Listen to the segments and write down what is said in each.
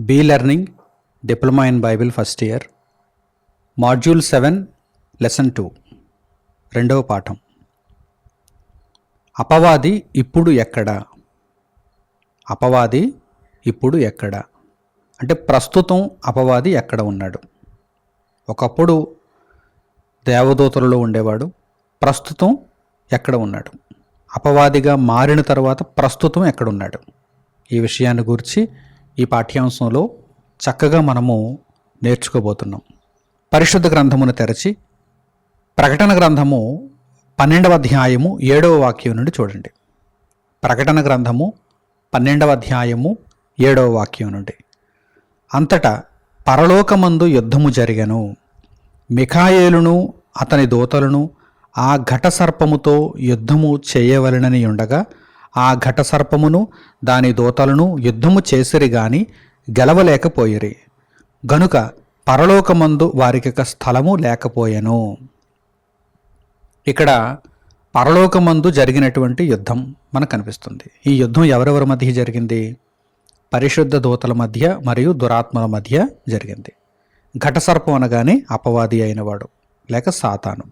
Be learning diploma in Bible first year module 7 lesson 2 రెండవ పాఠం. అపవాది ఇప్పుడు ఎక్కడ? అపవాది ఇప్పుడు ఎక్కడ అంటే ప్రస్తుతం అపవాది ఎక్కడ ఉన్నాడు? ఒకప్పుడు దేవదూతలలో ఉండేవాడు, ప్రస్తుతం ఎక్కడ ఉన్నాడు? అపవాదిగా మారిన తర్వాత ప్రస్తుతం ఎక్కడున్నాడు? ఈ విషయాన్ని గురించి ఈ పాఠ్యాంశంలో చక్కగా మనము నేర్చుకోబోతున్నాం. పరిశుద్ధ గ్రంథమును తెరచి ప్రకటన గ్రంథము 12వ అధ్యాయము 7వ వాక్యం నుండి చూడండి. ప్రకటన గ్రంథము 12వ అధ్యాయము 7వ వాక్యం నుండి. అంతటా పరలోకమందు యుద్ధము జరిగెను. మిఖాయేలును అతని దూతలను ఆ ఘటసర్పముతో యుద్ధము చేయవలెనని ఉండగా ఆ ఘటసర్పమును దాని దూతలను యుద్ధము చేసిరి గాని గెలవలేకపోయిరి. గనుక పరలోకమందు వారికి స్థలము లేకపోయెను. ఇక్కడ పరలోకమందు జరిగినటువంటి యుద్ధం మనకు కనిపిస్తుంది. ఈ యుద్ధం ఎవరెవరి మధ్య జరిగింది? పరిశుద్ధ దూతల మధ్య మరియు దురాత్మల మధ్య జరిగింది. ఘటసర్పం అనగానే అపవాది అయినవాడు లేక సాతాను.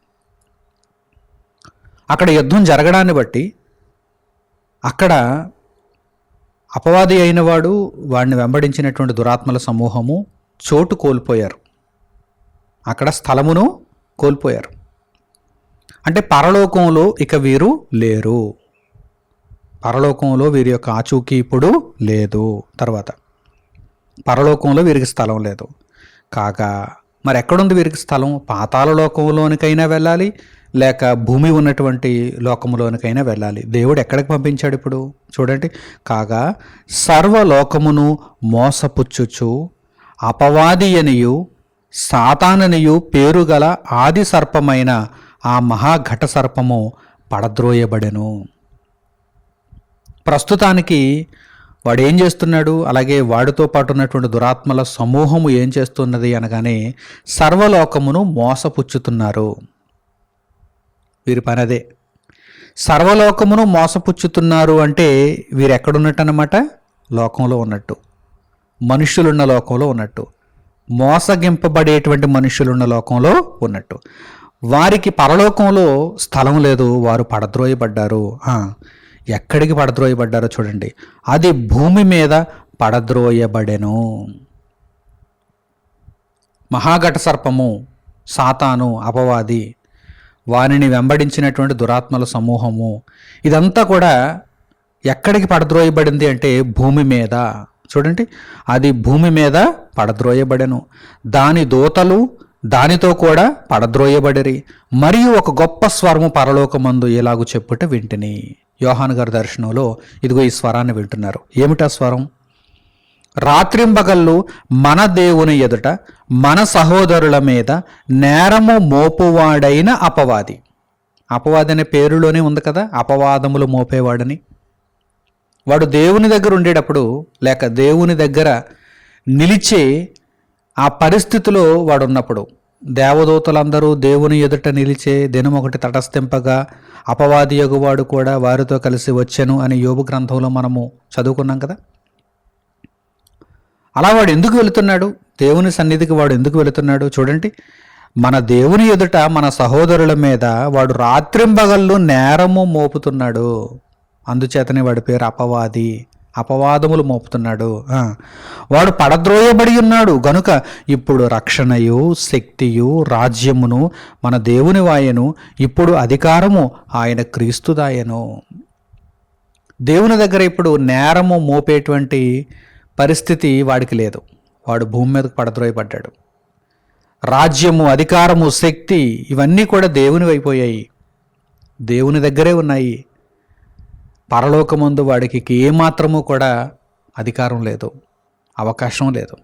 అక్కడ యుద్ధం జరగడాన్ని బట్టి అక్కడ అపవాది అయినవాడు, వాడిని వెంబడించినటువంటి దురాత్మల సమూహము చోటు కోల్పోయారు, అక్కడ స్థలమును కోల్పోయారు. అంటే పరలోకంలో ఇక వీరు లేరు, పరలోకంలో వీరి యొక్క ఆచూకీ ఇప్పుడు లేదు. తర్వాత పరలోకంలో వీరికి స్థలం లేదు. కాగా మరి ఎక్కడుంది వీరికి స్థలం? పాతాళ లోకంలోనికైనా వెళ్ళాలి, లేక భూమి ఉన్నటువంటి లోకములోనికైనా వెళ్ళాలి. దేవుడు ఎక్కడికి పంపించాడు ఇప్పుడు చూడండి. కాగా సర్వలోకమును మోసపుచ్చుచు అపవాది అనియు సాతాననియు పేరుగల ఆది సర్పమైన ఆ మహాఘట సర్పము పడద్రోయబడెను. ప్రస్తుతానికి వాడు ఏం చేస్తున్నాడు? అలాగే వాడితో పాటు ఉన్నటువంటి దురాత్మల సమూహము ఏం చేస్తున్నది అనగానే సర్వలోకమును మోసపుచ్చుతున్నారు. వీరి పని అదే. సర్వలోకమును మోసపుచ్చుతున్నారు అంటే వీరు ఎక్కడున్నట్టు అన్నమాట? లోకంలో ఉన్నట్టు, మనుష్యులున్న లోకంలో ఉన్నట్టు, మోసగింపబడేటువంటి మనుష్యులున్న లోకంలో ఉన్నట్టు. వారికి పరలోకంలో స్థలం లేదు, వారు పడద్రోయబడ్డారు. ఎక్కడికి పడద్రోయబడ్డారో చూడండి. అది భూమి మీద పడద్రోయబడెను. మహాఘట సర్పము, సాతాను, అపవాది, వారిని వెంబడించినటువంటి దురాత్మల సమూహము, ఇదంతా కూడా ఎక్కడికి పడద్రోయబడింది అంటే భూమి మీద. చూడండి, అది భూమి మీద పడద్రోయబడెను. దాని దూతలు దానితో కూడా పడద్రోయబడిరి. మరియు ఒక గొప్ప స్వరము పరలోకమందు ఎలాగూ చెప్పుట వింటిని. యోహాను గారి దర్శనంలో ఇదిగో ఈ స్వరాన్ని వింటున్నారు. ఏమిటా స్వరం? రాత్రింబగళ్ళు మన దేవుని ఎదుట మన సహోదరుల మీద నేరము మోపువాడైన అపవాది. అపవాది అనే పేరులోనే ఉంది కదా, అపవాదములు మోపేవాడని. వాడు దేవుని దగ్గర ఉండేటప్పుడు లేక దేవుని దగ్గర నిలిచే ఆ పరిస్థితిలో వాడు ఉన్నప్పుడు, దేవదూతలందరూ దేవుని ఎదుట నిలిచే దినం ఒకటి తటస్థింపగా అపవాది యగువాడు కూడా వారితో కలిసి వచ్చెను అని యోబు గ్రంథంలో మనము చదువుకున్నాం కదా. అలా వాడు ఎందుకు వెళుతున్నాడు? దేవుని సన్నిధికి వాడు ఎందుకు వెళుతున్నాడు? చూడండి, మన దేవుని ఎదుట మన సహోదరుల మీద వాడు రాత్రింబగళ్ళు నేరము మోపుతున్నాడు. అందుచేతనే వాడి పేరు అపవాది, అపవాదములు మోపుతున్నాడు. వాడు పడద్రోయబడి ఉన్నాడు గనుక ఇప్పుడు రక్షణయు శక్తియు రాజ్యమును మన దేవుని వాయను, ఇప్పుడు అధికారము ఆయన క్రీస్తుదాయను. దేవుని దగ్గర ఇప్పుడు నేరము మోపేటువంటి పరిస్థితి వాడికి లేదు. వాడు భూమి మీదకు పడద్రోయబడ్డాడు. రాజ్యము, అధికారము, శక్తి ఇవన్నీ కూడా దేవుని అయిపోయాయి, దేవుని దగ్గరే ఉన్నాయి. పరలోకమందు వాడికి ఏమాత్రము కూడా అధికారం లేదు, అవకాశం లేదు.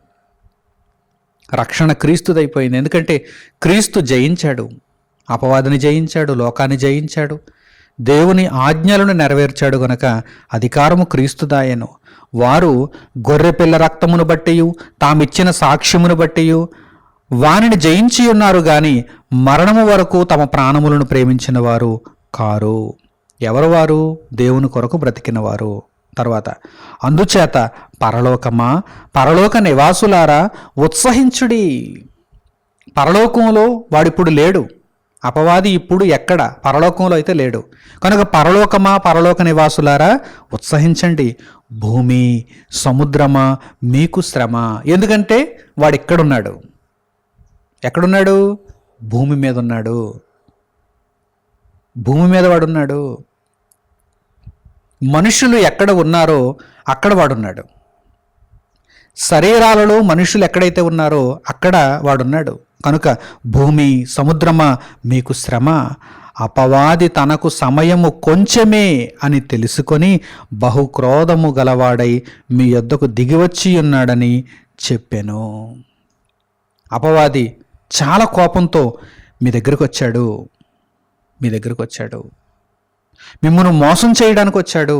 రక్షణ క్రీస్తుదైపోయింది. ఎందుకంటే క్రీస్తు జయించాడు, అపవాదిని జయించాడు, లోకాన్ని జయించాడు, దేవుని ఆజ్ఞలను నెరవేర్చాడు గనక అధికారము క్రీస్తుదాయను. వారు గొర్రెపిల్ల రక్తమును బట్టియు తామిచ్చిన సాక్ష్యమును బట్టియు వానిని జయించి ఉన్నారు గాని మరణము వరకు తమ ప్రాణములను ప్రేమించిన వారు కారు. ఎవరు వారు? దేవుని కొరకు బ్రతికిన వారు. తర్వాత అందుచేత పరలోకమా, పరలోక నివాసులారా ఉత్సహించుడి. పరలోకంలో వాడిప్పుడు లేడు. అపవాది ఇప్పుడు ఎక్కడ? పరలోకంలో అయితే లేడు. కనుక పరలోకమా, పరలోక నివాసులారా ఉత్సహించండి. భూమి, సముద్రమా మీకు శ్రమ. ఎందుకంటే వాడు ఎక్కడున్నాడు? ఎక్కడున్నాడు? భూమి మీద ఉన్నాడు. భూమి మీద వాడున్నాడు. మనుషులు ఎక్కడ ఉన్నారో అక్కడ వాడున్నాడు. శరీరాలలో మనుషులు ఎక్కడైతే ఉన్నారో అక్కడ వాడున్నాడు. కనుక భూమి, సముద్రమా మీకు శ్రమ. అపవాది తనకు సమయము కొంచెమే అని తెలుసుకొని బహుక్రోధము గలవాడై మీ యొద్దకు దిగివచ్చి ఉన్నాడని చెప్పాను. అపవాది చాలా కోపంతో మీ దగ్గరకు వచ్చాడు. మీ దగ్గరకు వచ్చాడు. మిమ్మును మోసం చేయడానికి వచ్చాడు.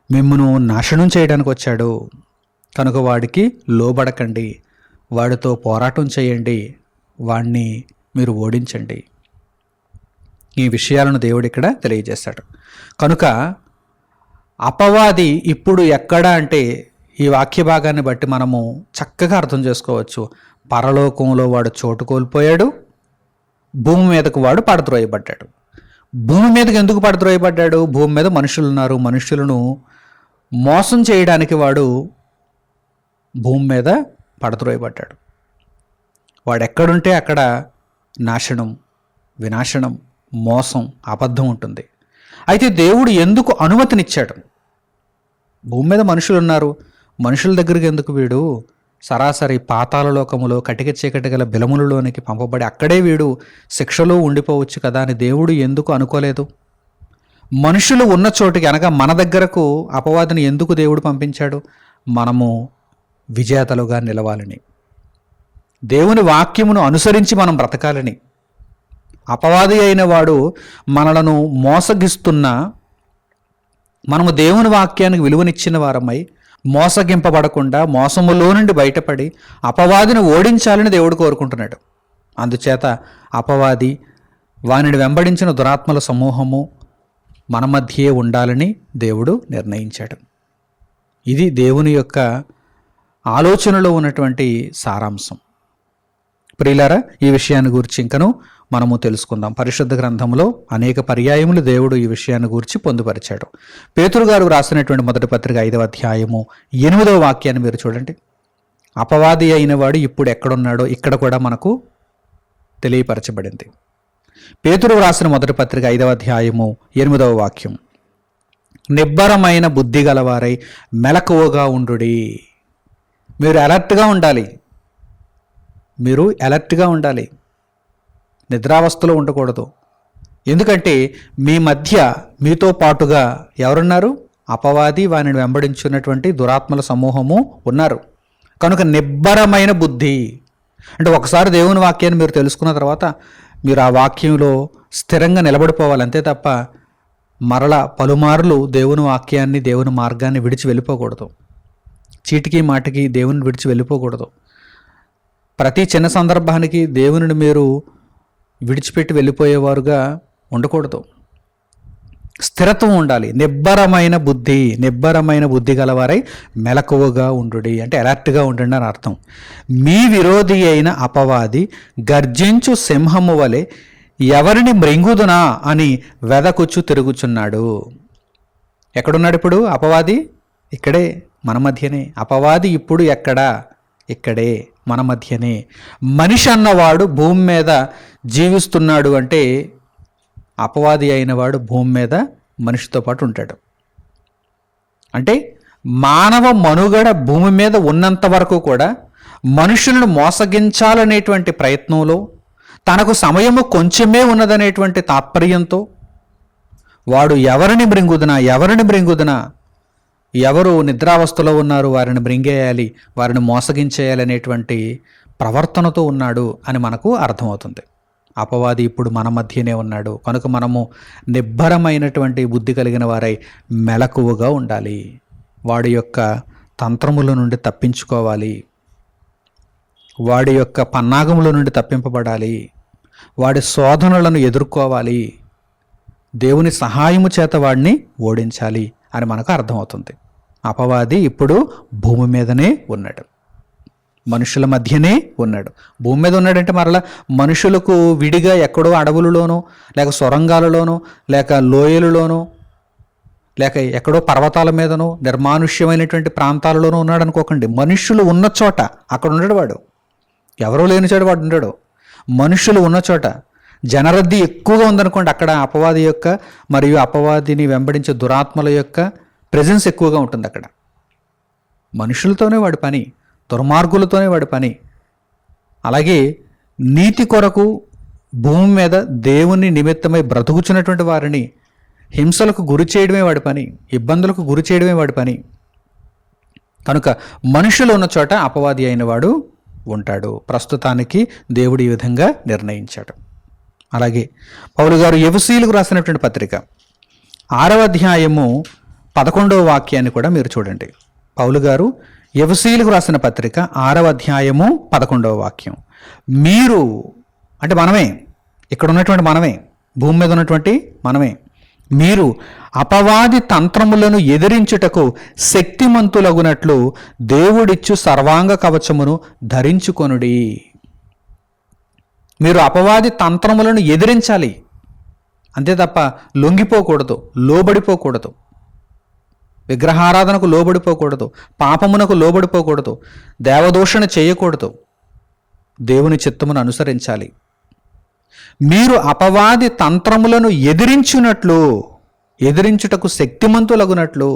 మిమ్మును నాశనం చేయడానికి వచ్చాడు. కనుక వాడికి లోబడకండి. వాడితో పోరాటం చేయండి. వాణ్ణి మీరు ఓడించండి. ఈ విషయాలను దేవుడు ఇక్కడ తెలియజేశాడు. కనుక అపవాది ఇప్పుడు ఎక్కడ అంటే ఈ వాక్య భాగాన్ని బట్టి మనము చక్కగా అర్థం చేసుకోవచ్చు. పరలోకంలో వాడు చోటు కోల్పోయాడు. భూమి మీదకు వాడు పడద్రోయబడ్డాడు. భూమి మీదకి ఎందుకు పడద్రోయబడ్డాడు? భూమి మీద మనుషులు ఉన్నారు. మనుషులను మోసం చేయడానికి వాడు భూమి మీద పడద్రోయబడ్డాడు. వాడెక్కడుంటే అక్కడ నాశనం, వినాశనం, మోసం, అబద్ధం ఉంటుంది. అయితే దేవుడు ఎందుకు అనుమతినిచ్చాడు? భూమి మీద మనుషులు ఉన్నారు. మనుషుల దగ్గరికి ఎందుకు వీడు సరాసరి పాతాళ లోకములో కటిక చీకటి గల బిలములలోనికి పంపబడి అక్కడే వీడు శిక్షలో ఉండిపోవచ్చు కదా అని దేవుడు ఎందుకు అనుకోలేదు? మనుషులు ఉన్న చోటుకి అనగా మన దగ్గరకు అపవాదిని ఎందుకు దేవుడు పంపించాడు? మనము విజేతలుగా నిలవాలని, దేవుని వాక్యమును అనుసరించి మనం బ్రతకాలని. అపవాది అయిన వాడు మనలను మోసగిస్తున్నా మనము దేవుని వాక్యానికి విలువనిచ్చిన వారమై మోసగింపబడకుండా మోసములో నుండి బయటపడి అపవాదిని ఓడించాలని దేవుడు కోరుకుంటున్నాడు. అందుచేత అపవాది, వానిని వెంబడించిన దురాత్మల సమూహము మన మధ్యే ఉండాలని దేవుడు నిర్ణయించాడు. ఇది దేవుని యొక్క ఆలోచనలో ఉన్నటువంటి సారాంశం. ప్రియులారా, ఈ విషయాన్ని గురించి ఇంకను మనము తెలుసుకుందాం. పరిశుద్ధ గ్రంథంలో అనేక పర్యాయములు దేవుడు ఈ విషయాన్ని గురించి పొందుపరిచాడు. పేతురు గారు రాసినటువంటి మొదటి పత్రిక 5వ అధ్యాయము 8వ వాక్యాన్ని మీరు చూడండి. అపవాది అయిన వాడు ఇప్పుడు ఎక్కడున్నాడో ఇక్కడ కూడా మనకు తెలియపరచబడింది. పేతురు రాసిన మొదటి పత్రిక 5వ అధ్యాయము 8వ వాక్యం, నిబ్బరమైన బుద్ధి గలవారై మెలకువగా ఉండుడి. మీరు అలర్ట్గా ఉండాలి. మీరు అలర్ట్గా ఉండాలి. నిద్రావస్థలో ఉండకూడదు. ఎందుకంటే మీ మధ్య మీతో పాటుగా ఎవరున్నారు? అపవాది, వానిని వెంబడించున్నటువంటి దురాత్మల సమూహము ఉన్నారు. కనుక నిబ్బరమైన బుద్ధి అంటే ఒకసారి దేవుని వాక్యాన్ని మీరు తెలుసుకున్న తర్వాత మీరు ఆ వాక్యంలో స్థిరంగా నిలబడిపోవాలి. అంతే తప్ప మరలా పలుమార్లు దేవుని వాక్యాన్ని, దేవుని మార్గాన్ని విడిచి వెళ్ళిపోకూడదు. చీటికి మాటికి దేవుని విడిచి వెళ్ళిపోకూడదు. ప్రతి చిన్న సందర్భానికి దేవునిని మీరు విడిచిపెట్టి వెళ్ళిపోయేవారుగా ఉండకూడదు. స్థిరత్వం ఉండాలి. నిబ్బరమైన బుద్ధి గలవారై మెలకువగా ఉండుడి అంటే అలర్ట్గా ఉండండి అని అర్థం. మీ విరోధి అయిన అపవాది గర్జించు సింహము వలె ఎవరిని మృంగుదునా అని వెదకుచ్చు తిరుగుచున్నాడు. ఎక్కడున్నాడు ఇప్పుడు అపవాది? ఇక్కడే, మన మధ్యనే. అపవాది ఇప్పుడు ఎక్కడా? ఇక్కడే, మన మధ్యనే. మనిషి అన్నవాడు భూమి మీద జీవిస్తున్నాడు అంటే అపవాది అయినవాడు భూమి మీద మనిషితో పాటు ఉంటాడు. అంటే మానవ మనుగడ భూమి మీద ఉన్నంత వరకు కూడా మనుషులను మోసగించాలనేటువంటి ప్రయత్నంలో, తనకు సమయము కొంచెమే ఉన్నదనేటువంటి తాత్పర్యంతో వాడు ఎవరిని మృంగుదునా, ఎవరు నిద్రావస్థలో ఉన్నారు వారిని మృంగేయాలి, వారిని మోసగించేయాలి అనేటువంటి ప్రవర్తనతో ఉన్నాడు అని మనకు అర్థమవుతుంది. అపవాది ఇప్పుడు మన మధ్యనే ఉన్నాడు. కనుక మనము నిబ్బరమైనటువంటి బుద్ధి కలిగిన వారై మెలకువగా ఉండాలి. వాడి యొక్క తంత్రముల నుండి తప్పించుకోవాలి. వాడి యొక్క పన్నాగముల నుండి తప్పింపబడాలి. వాడి శోధనలను ఎదుర్కోవాలి. దేవుని సహాయము చేత వాడిని ఓడించాలి. అని మనకు అర్థమవుతుంది. అపవాది ఇప్పుడు భూమి మీదనే ఉన్నాడు, మనుషుల మధ్యనే ఉన్నాడు. భూమి మీద ఉన్నాడంటే మరలా మనుషులకు విడిగా ఎక్కడో అడవులలోనో లేక సొరంగాలలోనో లేక లోయలలోనో లేక ఎక్కడో పర్వతాల మీదనో నిర్మానుష్యమైనటువంటి ప్రాంతాలలోనూ ఉన్నాడు అనుకోకండి. మనుషులు ఉన్న చోట అక్కడ ఉన్నాడు వాడు. ఎవరో లేని చోట వాడు ఉన్నాడు. మనుషులు ఉన్న చోట జనరద్దీ ఎక్కువగా ఉందనుకోండి, అక్కడ అపవాది యొక్క మరియు అపవాదిని వెంబడించే దురాత్మల యొక్క ప్రెజెన్స్ ఎక్కువగా ఉంటుంది. అక్కడ మనుషులతోనే వాడి పని, దుర్మార్గులతోనే వాడి పని. అలాగే నీతి కొరకు భూమి మీద దేవుని నిమిత్తమై బ్రతుకుచున్నటువంటి వారిని హింసలకు గురి చేయడమే వాడి పని, ఇబ్బందులకు గురి చేయడమే వాడి పని. కనుక మనుషులు ఉన్న చోట అపవాది అయిన వాడు ఉంటాడు. ప్రస్తుతానికి దేవుడు ఈ విధంగా నిర్ణయించాడు. అలాగే పౌలు గారు ఎఫెసీయులకు రాసినటువంటి పత్రిక 6వ అధ్యాయము 11వ వాక్యాన్ని కూడా మీరు చూడండి. పౌలు గారు ఎఫెసీయులకు రాసిన పత్రిక 6వ అధ్యాయము 11వ వాక్యం. మీరు అంటే మనమే, ఇక్కడ ఉన్నటువంటి మనమే, భూమి మీద ఉన్నటువంటి మనమే, మీరు అపవాది తంత్రములను ఎదిరించుటకు శక్తిమంతులగునట్లు దేవుడిచ్చు సర్వాంగ కవచమును ధరించుకొనుడి. మీరు అపవాది తంత్రములను ఎదిరించాలి, అంతే తప్ప లొంగిపోకూడదు, లోబడిపోకూడదు, విగ్రహారాధనకు లోబడిపోకూడదు, పాపమునకు లోబడిపోకూడదు, దేవదూషణ చేయకూడదు, దేవుని చిత్తమును అనుసరించాలి. మీరు అపవాది తంత్రములను ఎదిరించుటకు శక్తిమంతులగునట్లు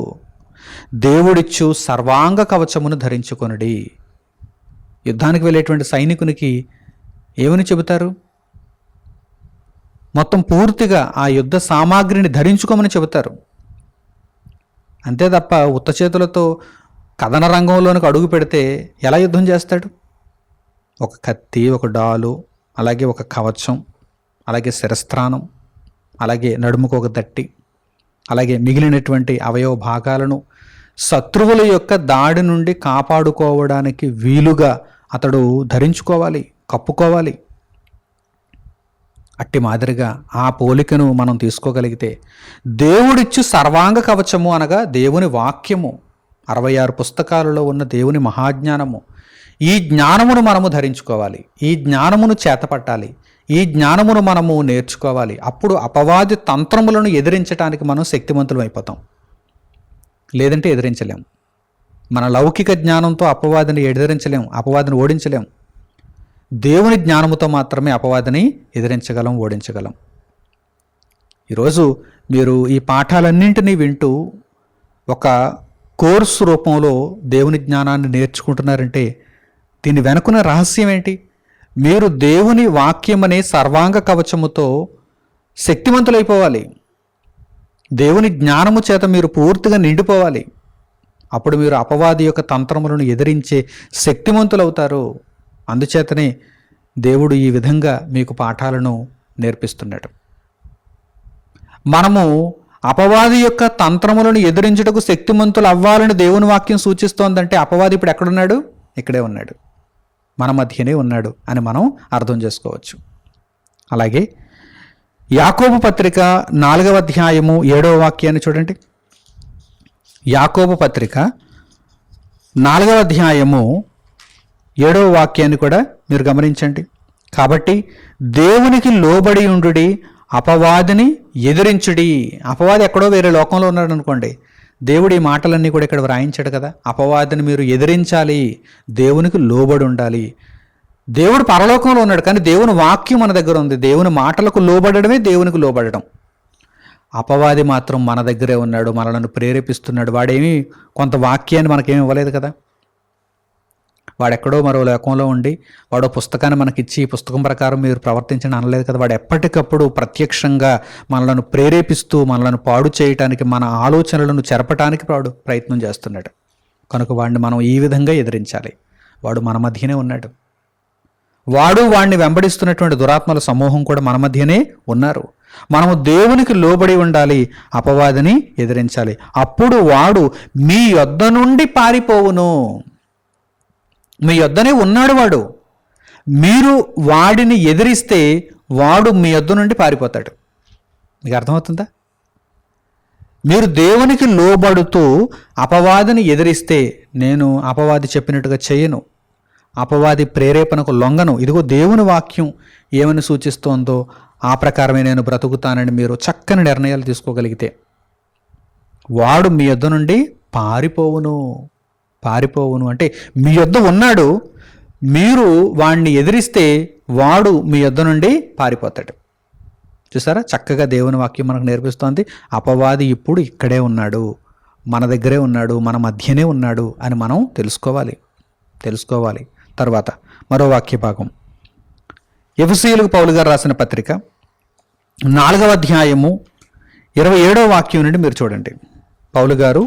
దేవుడిచ్చు సర్వాంగ కవచమును ధరించుకొనుడి. యుద్ధానికి వెళ్ళేటువంటి సైనికునికి ఏమని చెబుతారు? మొత్తం పూర్తిగా ఆ యుద్ధ సామాగ్రిని ధరించుకోమని చెబుతారు. అంతే తప్ప ఉత్త చేతులతో కథన రంగంలోనికి అడుగు పెడితే ఎలా యుద్ధం చేస్తాడు? ఒక కత్తి, ఒక డాలు, అలాగే ఒక కవచం, అలాగే శిరస్త్రాణం, అలాగే నడుముకు ఒక దట్టి, అలాగే మిగిలినటువంటి అవయవ భాగాలను శత్రువుల యొక్క దాడి నుండి కాపాడుకోవడానికి వీలుగా అతడు ధరించుకోవాలి, కప్పుకోవాలి. అట్టి మాదిరిగా ఆ పోలికను మనం తీసుకోగలిగితే దేవుడిచ్చు సర్వాంగ కవచము అనగా దేవుని వాక్యము, 66 పుస్తకాలలో ఉన్న దేవుని మహాజ్ఞానము, ఈ జ్ఞానమును మనము ధరించుకోవాలి, ఈ జ్ఞానమును చేతపట్టాలి, ఈ జ్ఞానమును మనము నేర్చుకోవాలి. అప్పుడు అపవాది తంత్రములను ఎదిరించడానికి మనం శక్తిమంతులం అయిపోతాం. లేదంటే ఎదిరించలేం. మన లౌకిక జ్ఞానంతో అపవాదిని ఎదిరించలేం, అపవాదిని ఓడించలేం. దేవుని జ్ఞానముతో మాత్రమే అపవాదిని ఎదిరించగలం, ఓడించగలం. ఈరోజు మీరు ఈ పాఠాలన్నింటినీ వింటూ ఒక కోర్సు రూపంలో దేవుని జ్ఞానాన్ని నేర్చుకుంటున్నారంటే దీని వెనుకున్న రహస్యం ఏంటి? మీరు దేవుని వాక్యమనే సర్వాంగ కవచముతో శక్తివంతులైపోవాలి. దేవుని జ్ఞానము చేత మీరు పూర్తిగా నిండిపోవాలి. అప్పుడు మీరు అపవాది యొక్క తంత్రములను ఎదిరించే శక్తిమంతులవుతారు. అందుచేతనే దేవుడు ఈ విధంగా మీకు పాఠాలను నేర్పిస్తున్నాడు. మనము అపవాది యొక్క తంత్రములను ఎదిరించుటకు శక్తిమంతులు అవ్వాలని దేవుని వాక్యం సూచిస్తోందంటే అపవాది ఇప్పుడు ఎక్కడున్నాడు? ఇక్కడే ఉన్నాడు, మన మధ్యనే ఉన్నాడు అని మనం అర్థం చేసుకోవచ్చు. అలాగే యాకోబు పత్రిక 4వ అధ్యాయము 7వ వాక్యాన్ని చూడండి. యాకోబు పత్రిక 4వ అధ్యాయము 7వ వాక్యాన్ని కూడా మీరు గమనించండి. కాబట్టి దేవునికి లోబడి ఉండుడి, అపవాదిని ఎదిరించుడి. అపవాది ఎక్కడో వేరే లోకంలో ఉన్నాడు అనుకోండి, దేవుడు ఈ మాటలన్నీ కూడా ఇక్కడ వ్రాయించాడు కదా. అపవాదిని మీరు ఎదిరించాలి, దేవునికి లోబడి ఉండాలి. దేవుడు పరలోకంలో ఉన్నాడు, కానీ దేవుని వాక్యం మన దగ్గర ఉంది. దేవుని మాటలకు లోబడమే దేవునికి లోబడడం. అపవాది మాత్రం మన దగ్గరే ఉన్నాడు, మనలను ప్రేరేపిస్తున్నాడు. వాడేమి కొంత వాక్యాన్ని మనకేమి ఇవ్వలేదు కదా. వాడెక్కడో మరో లోకంలో ఉండి వాడో పుస్తకాన్ని మనకిచ్చి ఈ పుస్తకం ప్రకారం మీరు ప్రవర్తించండి అనలేదు కదా. వాడు ఎప్పటికప్పుడు ప్రత్యక్షంగా మనలను ప్రేరేపిస్తూ మనలను పాడు చేయటానికి, మన ఆలోచనలను చెరపటానికి ప్రయత్నం చేస్తున్నాడు. కనుక వాడిని మనం ఈ విధంగా ఎదిరించాలి. వాడు మన మధ్యనే ఉన్నాడు. వాడిని వెంబడిస్తున్నటువంటి దురాత్మల సమూహం కూడా మన మధ్యనే ఉన్నారు. మనము దేవునికి లోబడి ఉండాలి, అపవాదిని ఎదిరించాలి. అప్పుడు వాడు మీ యొద్ద నుండి పారిపోవును. మీ యొద్దనే ఉన్నాడు వాడు. మీరు వాడిని ఎదిరిస్తే వాడు మీ యొద్ద నుండి పారిపోతాడు. మీకు అర్థమవుతుందా? మీరు దేవునికి లోబడుతూ అపవాదిని ఎదిరిస్తే నేను అపవాది చెప్పినట్టుగా చేయను, అపవాది ప్రేరేపణకు లొంగను. ఇదిగో దేవుని వాక్యం ఏమని సూచిస్తోందో ఆ ప్రకారమే నేను బ్రతుకుతానని మీరు చక్కని నిర్ణయాలు తీసుకోగలిగితే వాడు మీ యొద్ద నుండి పారిపోవును అంటే మీ యొద్ద ఉన్నాడు, మీరు వాణ్ణి ఎదిరిస్తే వాడు మీ యొద్ద నుండి పారిపోతాడు. చూసారా, చక్కగా దేవుని వాక్యం మనకు నేర్పిస్తోంది. అపవాది ఇప్పుడు ఇక్కడే ఉన్నాడు, మన దగ్గరే ఉన్నాడు, మన మధ్యనే ఉన్నాడు అని మనం తెలుసుకోవాలి. తర్వాత మరో వాక్య భాగం ఎఫెసీయులకు పౌలు గారు రాసిన పత్రిక 4వ అధ్యాయము 27వ వాక్యం నుండి మీరు చూడండి. పౌలు గారు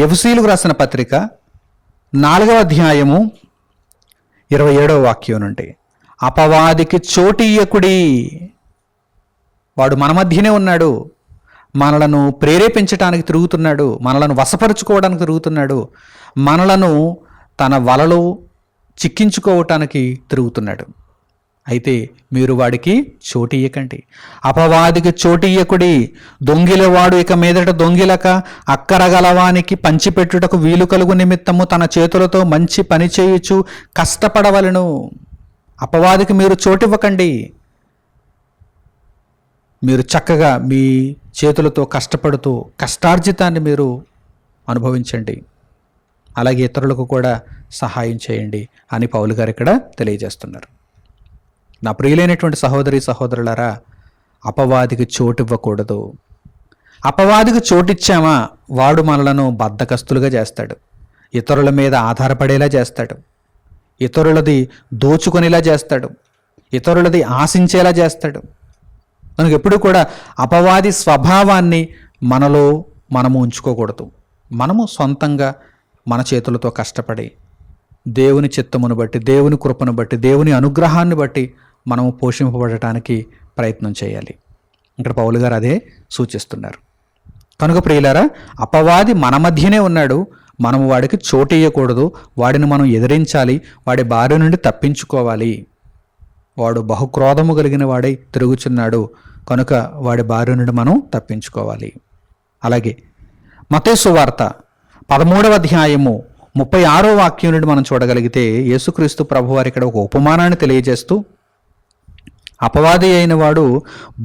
ఎఫెసీయులకు రాసిన పత్రిక 4వ అధ్యాయము 27వ వాక్యం నుండి, అపవాదికి చోటియ్యకుడి, వాడు మన మధ్యనే ఉన్నాడు, మనలను ప్రేరేపించడానికి తిరుగుతున్నాడు, మనలను వశపరుచుకోవడానికి తిరుగుతున్నాడు, మనలను తన వలలో చిక్కించుకోవటానికి తిరుగుతున్నాడు. అయితే మీరు వాడికి చోటియ్యకండి, అపవాదికి చోటియ్యకుడి. దొంగిలవాడు ఇక మీదట దొంగిలక అక్కరగలవానికి పంచిపెట్టుటకు వీలు కలుగు నిమిత్తము తన చేతులతో మంచి పని చేయుచు కష్టపడవలను. అపవాదికి మీరు చోటివ్వకండి, మీరు చక్కగా మీ చేతులతో కష్టపడుతూ కష్టార్జితాన్ని మీరు అనుభవించండి, అలాగే ఇతరులకు కూడా సహాయం చేయండి అని పౌలు గారు ఇక్కడ తెలియజేస్తున్నారు. నా ప్రియులైనటువంటి సహోదరులారా, అపవాదికి చోటివ్వకూడదు. అపవాదికి చోటిచ్చామా వాడు మనలను బద్ధకస్తులుగా చేస్తాడు, ఇతరుల మీద ఆధారపడేలా చేస్తాడు, ఇతరులది దోచుకునేలా చేస్తాడు, ఇతరులది ఆశించేలా చేస్తాడు. మనకు ఎప్పుడు కూడా అపవాది స్వభావాన్ని మనలో మనము ఉంచుకోకూడదు. మనము సొంతంగా మన చేతులతో కష్టపడి దేవుని చిత్తమును బట్టి, దేవుని కృపను బట్టి, దేవుని అనుగ్రహాన్ని బట్టి మనము పోషింపబడటానికి ప్రయత్నం చేయాలి. ఇక్కడ పౌలు గారు అదే సూచిస్తున్నారు. కనుక ప్రియులారా, అపవాది మన మధ్యనే ఉన్నాడు, మనము వాడికి చోటియ్యకూడదు, వాడిని మనం ఎదిరించాలి, వాడి బారి నుండి తప్పించుకోవాలి. వాడు బహుక్రోధము కలిగిన వాడై తిరుగుచున్నాడు కనుక వాడి బారి నుండి మనం తప్పించుకోవాలి. అలాగే మత్తయి సువార్త 13వ అధ్యాయము 36వ వాక్యం నుండి మనం చూడగలిగితే యేసుక్రీస్తు ప్రభువారు ఇక్కడ ఒక ఉపమానాన్ని తెలియజేస్తూ అపవాది అయిన వాడు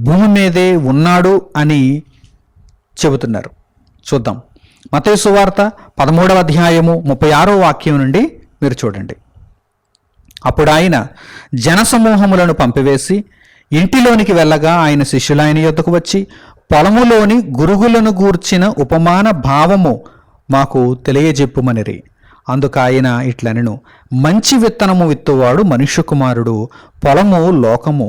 భూమి మీదే ఉన్నాడు అని చెబుతున్నారు. చూద్దాం. మత్తయి సువార్త 13వ అధ్యాయము 36వ వాక్యం నుండి మీరు చూడండి. అప్పుడు ఆయన జనసమూహములను పంపివేసి ఇంటిలోనికి వెళ్ళగా ఆయన శిష్యులు ఆయన యొద్దకు వచ్చి, పొలములోని గురుగులను గూర్చిన ఉపమాన భావము మాకు తెలియజెప్పుమనిరి. అందుకు ఆయన ఇట్లనెను, మంచి విత్తనము విత్తువాడు మనుష్య కుమారుడు, పొలము లోకము.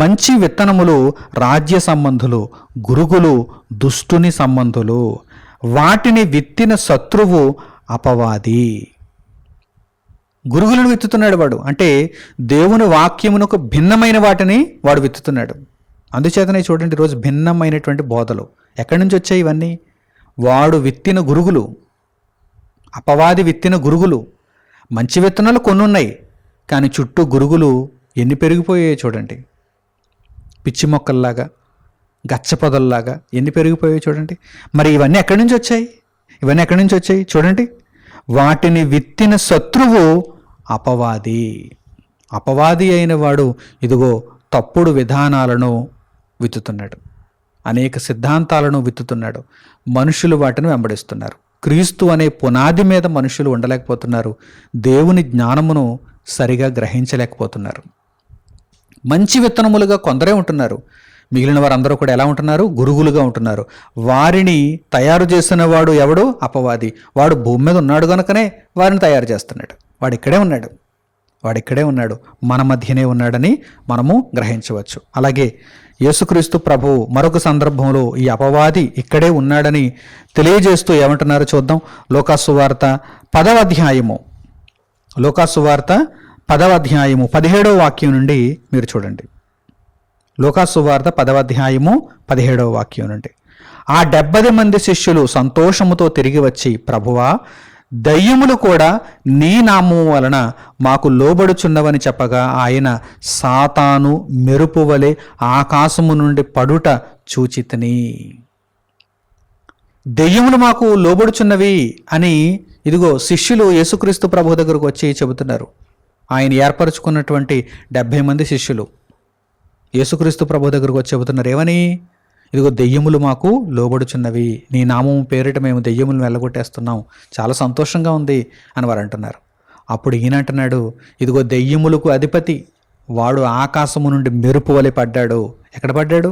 మంచి విత్తనములు రాజ్య సంబంధులు, గురుగులు దుష్టుని సంబంధులు. వాటిని విత్తిన శత్రువు అపవాది. గురుగులను విత్తుతున్నాడు వాడు, అంటే దేవుని వాక్యమునకు భిన్నమైన వాటిని వాడు విత్తుతున్నాడు. అందుచేతనే చూడండి, ఈరోజు భిన్నమైనటువంటి బోధలు ఎక్కడి నుంచి వచ్చాయి ఇవన్నీ? వాడు విత్తిన గురుగులు, అపవాది విత్తిన గురుగులు. మంచి విత్తనాలు కొన్ని ఉన్నాయి, కానీ చుట్టూ గురుగులు ఎన్ని పెరిగిపోయాయి చూడండి. పిచ్చి మొక్కల్లాగా, గచ్చపొదల్లాగా ఎన్ని పెరిగిపోయాయి చూడండి. మరి ఇవన్నీ ఎక్కడి నుంచి వచ్చాయి? చూడండి. వాటిని విత్తిన శత్రువు అపవాది అయిన వాడు ఇదిగో తప్పుడు విధానాలను విత్తుతున్నాడు, అనేక సిద్ధాంతాలను విత్తుతున్నాడు. మనుషులు వాటిని వెంబడిస్తున్నారు. క్రీస్తు అనే పునాది మీద మనుషులు ఉండలేకపోతున్నారు, దేవుని జ్ఞానమును సరిగా గ్రహించలేకపోతున్నారు. మంచి విత్తనములుగా కొందరే ఉంటున్నారు, మిగిలిన వారందరూ కూడా ఎలా ఉంటున్నారు? గురుగులుగా ఉంటున్నారు. వారిని తయారు చేసిన వాడు ఎవడు? అపవాది. వాడు భూమి మీద ఉన్నాడు కనుకనే వారిని తయారు చేస్తున్నాడు. వాడు ఇక్కడే ఉన్నాడు, మన మధ్యనే ఉన్నాడని మనము గ్రహించవచ్చు. అలాగే యేసుక్రీస్తు ప్రభువు మరొక సందర్భంలో ఈ అపవాది ఇక్కడే ఉన్నాడని తెలియజేస్తూ ఏమంటున్నారో చూద్దాం. లోకాసువార్త 10వ అధ్యాయము 17వ వాక్యం నుండి మీరు చూడండి. లోకాసువార్త 10వ అధ్యాయము 17వ వాక్యం నుండి, ఆ 70 మంది శిష్యులు సంతోషముతో తిరిగి వచ్చి, ప్రభువా, దయ్యములు కూడా నీ నామము వలన మాకు లోబడుచున్నవని చెప్పగా ఆయన, సాతాను మెరుపు వలె ఆకాశము నుండి పడుట చూచితిని. దెయ్యములు మాకు లోబడుచున్నవి అని ఇదిగో శిష్యులు యేసుక్రీస్తు ప్రభు దగ్గరకు వచ్చి చెబుతున్నారు. ఆయన ఏర్పరచుకున్నటువంటి 70 మంది శిష్యులు యేసుక్రీస్తు ప్రభు దగ్గరకు వచ్చి చెబుతున్నారు. ఏమని? ఇదిగో దెయ్యములు మాకు లోబడుచున్నవి, నీ నామం పేరిట మేము దెయ్యములను వెళ్ళగొట్టేస్తున్నాం, చాలా సంతోషంగా ఉంది అని వారు అంటున్నారు. అప్పుడు ఈయన అంటున్నాడు, ఇదిగో దెయ్యములకు అధిపతి వాడు ఆకాశము నుండి మెరుపు వలె పడ్డాడు. ఎక్కడ పడ్డాడు?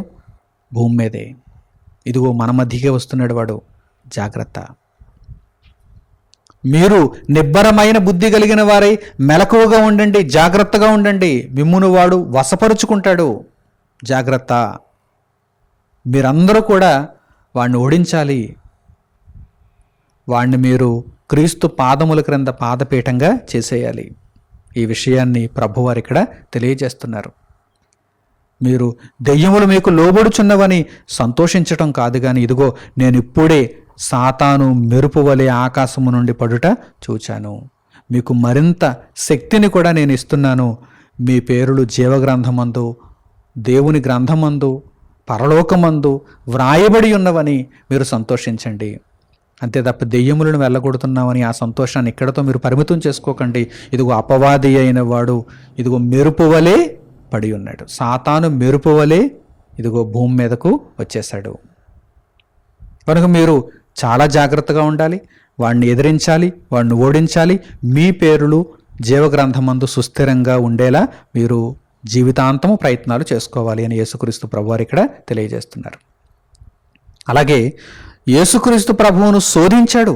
భూమి మీదే. ఇదిగో మన మధ్యకే వస్తున్నాడు వాడు, జాగ్రత్త. మీరు నిబ్బరమైన బుద్ధి కలిగిన వారై మెలకువగా ఉండండి, జాగ్రత్తగా ఉండండి, మిమ్మును వాడు వశపరుచుకుంటాడు, జాగ్రత్త. మీరందరూ కూడా వాడిని ఓడించాలి. వాడిని మీరు క్రీస్తు పాదముల క్రింద పాదపీఠంగా చేసేయాలి. ఈ విషయాన్ని ప్రభువారు ఇక్కడ తెలియజేస్తున్నారు. మీరు దెయ్యములు మీకు లోబడుచున్నవని సంతోషించటం కాదు, కానీ ఇదిగో నేను ఇప్పుడే సాతాను మెరుపు వలె ఆకాశము నుండి పడుట చూచాను, మీకు మరింత శక్తిని కూడా నేను ఇస్తున్నాను. మీ పేరులు జీవగ్రంథమందు, దేవుని గ్రంథమందు, పరలోకమందు వ్రాయబడి ఉన్నవని మీరు సంతోషించండి. అంతే తప్ప దెయ్యములను వెళ్ళగొడుతున్నామని ఆ సంతోషాన్ని ఇక్కడతో మీరు పరిమితం చేసుకోకండి. ఇదిగో అపవాది అయిన వాడు ఇదిగో మెరుపు వలె పడి ఉన్నాడు. సాతాను మెరుపు వలె ఇదిగో భూమి మీదకు వచ్చేశాడు. కనుక మీరు చాలా జాగ్రత్తగా ఉండాలి, వాడిని ఎదిరించాలి, వాడిని ఓడించాలి. మీ పేరులు జీవగ్రంథమందు సుస్థిరంగా ఉండేలా మీరు జీవితాంతము ప్రయత్నాలు చేసుకోవాలి అని యేసుక్రీస్తు ప్రభువారు ఇక్కడ తెలియజేస్తున్నారు. అలాగే యేసుక్రీస్తు ప్రభువును శోధించాడు.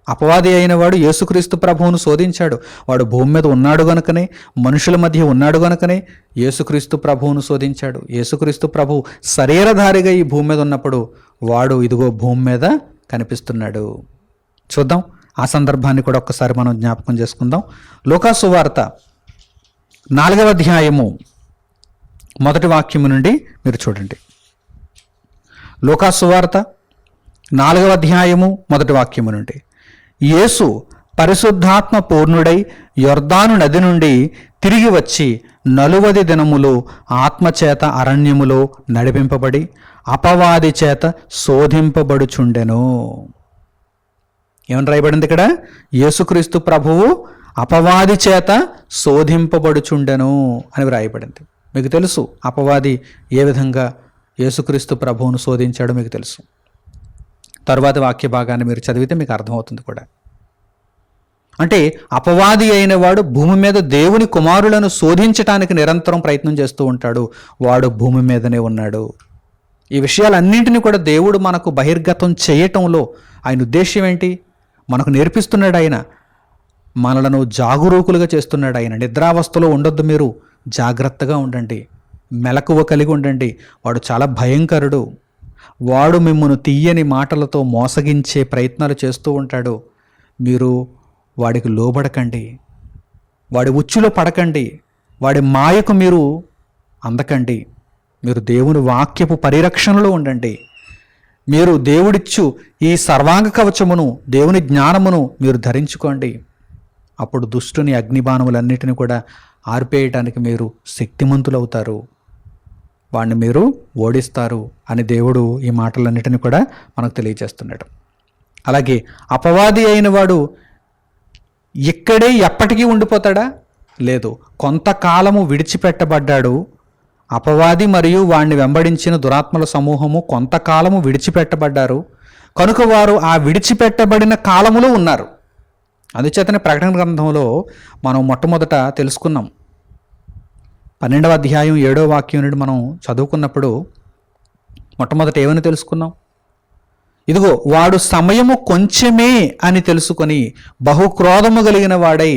అపవాది అయిన వాడు యేసుక్రీస్తు ప్రభువును శోధించాడు. వాడు భూమి మీద ఉన్నాడు గనుకనే, మనుషుల మధ్య ఉన్నాడు గనుకనే యేసుక్రీస్తు ప్రభువును శోధించాడు. యేసుక్రీస్తు ప్రభువు శరీరధారిగా ఈ భూమి మీద ఉన్నప్పుడు వాడు ఇదిగో భూమి మీద కనిపిస్తున్నాడు. చూద్దాం, ఆ సందర్భాన్ని కూడా ఒక్కసారి మనం జ్ఞాపకం చేసుకుందాం. లూకా సువార్త 4వ అధ్యాయము 1వ వాక్యము నుండి మీరు చూడండి. లూకా సువార్త 4వ అధ్యాయము 1వ వాక్యము నుండి. యేసు పరిశుద్ధాత్మ పూర్ణుడై యొర్దాను నది నుండి తిరిగి వచ్చి 40 దినములు ఆత్మచేత అరణ్యములో నడిపింపబడి అపవాది చేత శోధింపబడుచుండెను. ఏమని రాయబడింది ఇక్కడ? యేసుక్రీస్తు ప్రభువు అపవాది చేత శోధింపబడుచుండెను అని వ్రాయబడింది. మీకు తెలుసు అపవాది ఏ విధంగా యేసుక్రీస్తు ప్రభువును శోధించాడో మీకు తెలుసు. తరువాత వాక్య భాగాన్ని మీరు చదివితే మీకు అర్థమవుతుంది కూడా. అంటే అపవాది అయిన వాడు భూమి మీద దేవుని కుమారులను శోధించటానికి నిరంతరం ప్రయత్నం చేస్తూ ఉంటాడు. వాడు భూమి మీదనే ఉన్నాడు. ఈ విషయాలన్నింటినీ కూడా దేవుడు మనకు బహిర్గతం చేయటంలో ఆయన ఉద్దేశ్యం ఏంటి? మనకు నేర్పిస్తున్నాడు. ఆయన మనలను జాగరూకులుగా చేస్తున్నాడు. ఆయన నిద్రావస్థలో ఉండొద్దు, మీరు జాగ్రత్తగా ఉండండి, మెలకువ కలిగి ఉండండి. వాడు చాలా భయంకరుడు. వాడు మిమ్మల్ని తీయని మాటలతో మోసగించే ప్రయత్నాలు చేస్తూ ఉంటాడు. మీరు వాడికి లోబడకండి, వాడి ఉచ్చులో పడకండి, వాడి మాయకు మీరు అందకండి. మీరు దేవుని వాక్యపు పరిరక్షణలో ఉండండి. మీరు దేవుడిచ్చు ఈ సర్వాంగ కవచమును, దేవుని జ్ఞానమును మీరు ధరించుకోండి. అప్పుడు దుష్టుని అగ్నిబాణములన్నిటిని కూడా ఆర్పేయటానికి మీరు శక్తిమంతులవుతారు, వాడిని మీరు ఓడిస్తారు అని దేవుడు ఈ మాటలన్నిటిని కూడా మనకు తెలియజేస్తున్నాడు. అలాగే అపవాది అయిన వాడు ఇక్కడే ఎప్పటికీ ఉండిపోతాడా? లేదు, కొంతకాలము విడిచిపెట్టబడ్డాడు. అపవాది మరియు వాడిని వెంబడించిన దురాత్మల సమూహము కొంతకాలము విడిచిపెట్టబడ్డారు కనుక వారు ఆ విడిచిపెట్టబడిన కాలములో ఉన్నారు. అందుచేతనే ప్రకటన గ్రంథంలో మనం మొట్టమొదట తెలుసుకున్నాం. 12వ అధ్యాయం 7వ వాక్యం నుండి మనం చదువుకున్నప్పుడు మొట్టమొదట ఏమని తెలుసుకున్నాం? ఇదిగో వాడు సమయము కొంచెమే అని తెలుసుకొని బహుక్రోధము కలిగిన వాడై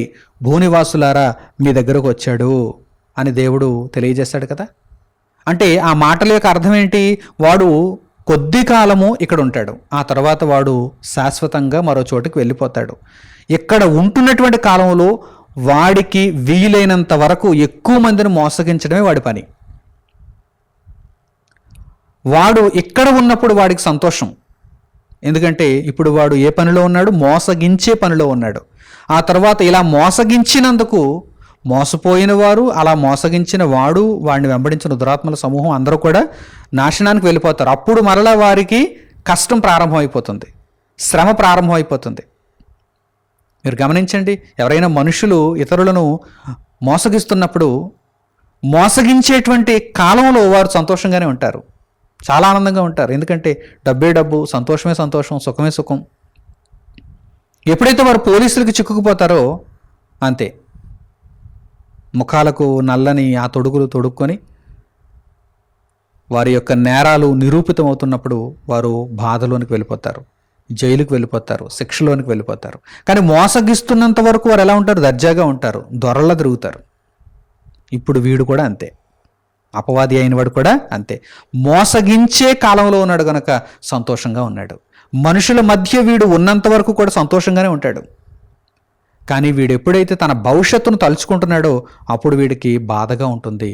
భూనివాసులారా మీ దగ్గరకు వచ్చాడు అని దేవుడు తెలియజేశాడు కదా. అంటే ఆ మాటల యొక్క అర్థం ఏంటి? వాడు కొద్ది కాలము ఇక్కడ ఉంటాడు, ఆ తర్వాత వాడు శాశ్వతంగా మరో చోటుకి వెళ్ళిపోతాడు. ఇక్కడ ఉంటున్నటువంటి కాలంలో వాడికి వీలైనంత వరకు ఎక్కువ మందిని మోసగించడమే వాడి పని. వాడు ఇక్కడ ఉన్నప్పుడు వాడికి సంతోషం, ఎందుకంటే ఇప్పుడు వాడు ఏ పనిలో ఉన్నాడు? మోసగించే పనిలో ఉన్నాడు. ఆ తర్వాత ఇలా మోసగించినందుకు మోసపోయిన వారు, అలా మోసగించిన వాడు, వాడిని వెంబడించిన దురాత్మల సమూహం అందరూ కూడా నాశనానికి వెళ్ళిపోతారు. అప్పుడు మరలా వారికి కష్టం ప్రారంభమైపోతుంది, శ్రమ ప్రారంభమైపోతుంది. మీరు గమనించండి, ఎవరైనా మనుషులు ఇతరులను మోసగిస్తున్నప్పుడు మోసగించేటువంటి కాలంలో వారు సంతోషంగానే ఉంటారు, చాలా ఆనందంగా ఉంటారు. ఎందుకంటే డబ్బే డబ్బు, సంతోషమే సంతోషం, సుఖమే సుఖం. ఎప్పుడైతే వారు పోలీసులకు చిక్కుకుపోతారో అంతే, ముఖాలకు నల్లని ఆ తొడుగులు తొడుక్కొని వారి యొక్క నేరాలు నిరూపితం అవుతున్నప్పుడు వారు బాధలోనికి వెళ్ళిపోతారు, జైలుకి వెళ్ళిపోతారు, శిక్షలోనికి వెళ్ళిపోతారు. కానీ మోసగిస్తున్నంత వరకు వారు ఎలా ఉంటారు? దర్జాగా ఉంటారు, దొరలా తిరుగుతారు. ఇప్పుడు వీడు కూడా అంతే, అపవాది అయిన వాడు కూడా అంతే. మోసగించే కాలంలో ఉన్నాడు గనక సంతోషంగా ఉన్నాడు. మనుషుల మధ్య వీడు ఉన్నంత వరకు కూడా సంతోషంగానే ఉంటాడు. కానీ వీడు ఎప్పుడైతే తన భవిష్యత్తును తలుచుకుంటున్నాడో అప్పుడు వీడికి బాధగా ఉంటుంది,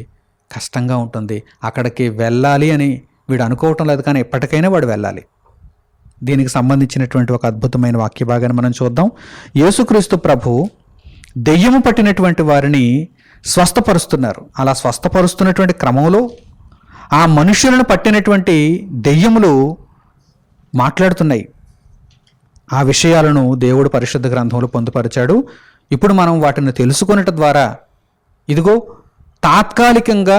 కష్టంగా ఉంటుంది. అక్కడికి వెళ్ళాలి అని వీడు అనుకోవటం లేదు, కానీ ఎప్పటికైనా వాడు వెళ్ళాలి. దీనికి సంబంధించినటువంటి ఒక అద్భుతమైన వాక్య భాగాన్ని మనం చూద్దాం. యేసుక్రీస్తు ప్రభు దెయ్యము పట్టినటువంటి వారిని స్వస్థపరుస్తున్నారు. అలా స్వస్థపరుస్తున్నటువంటి క్రమంలో ఆ మనుషులను పట్టినటువంటి దెయ్యములు మాట్లాడుతున్నాయి. ఆ విషయాలను దేవుడు పరిశుద్ధ గ్రంథంలో పొందుపరిచాడు. ఇప్పుడు మనం వాటిని తెలుసుకొనట ద్వారా ఇదిగో తాత్కాలికంగా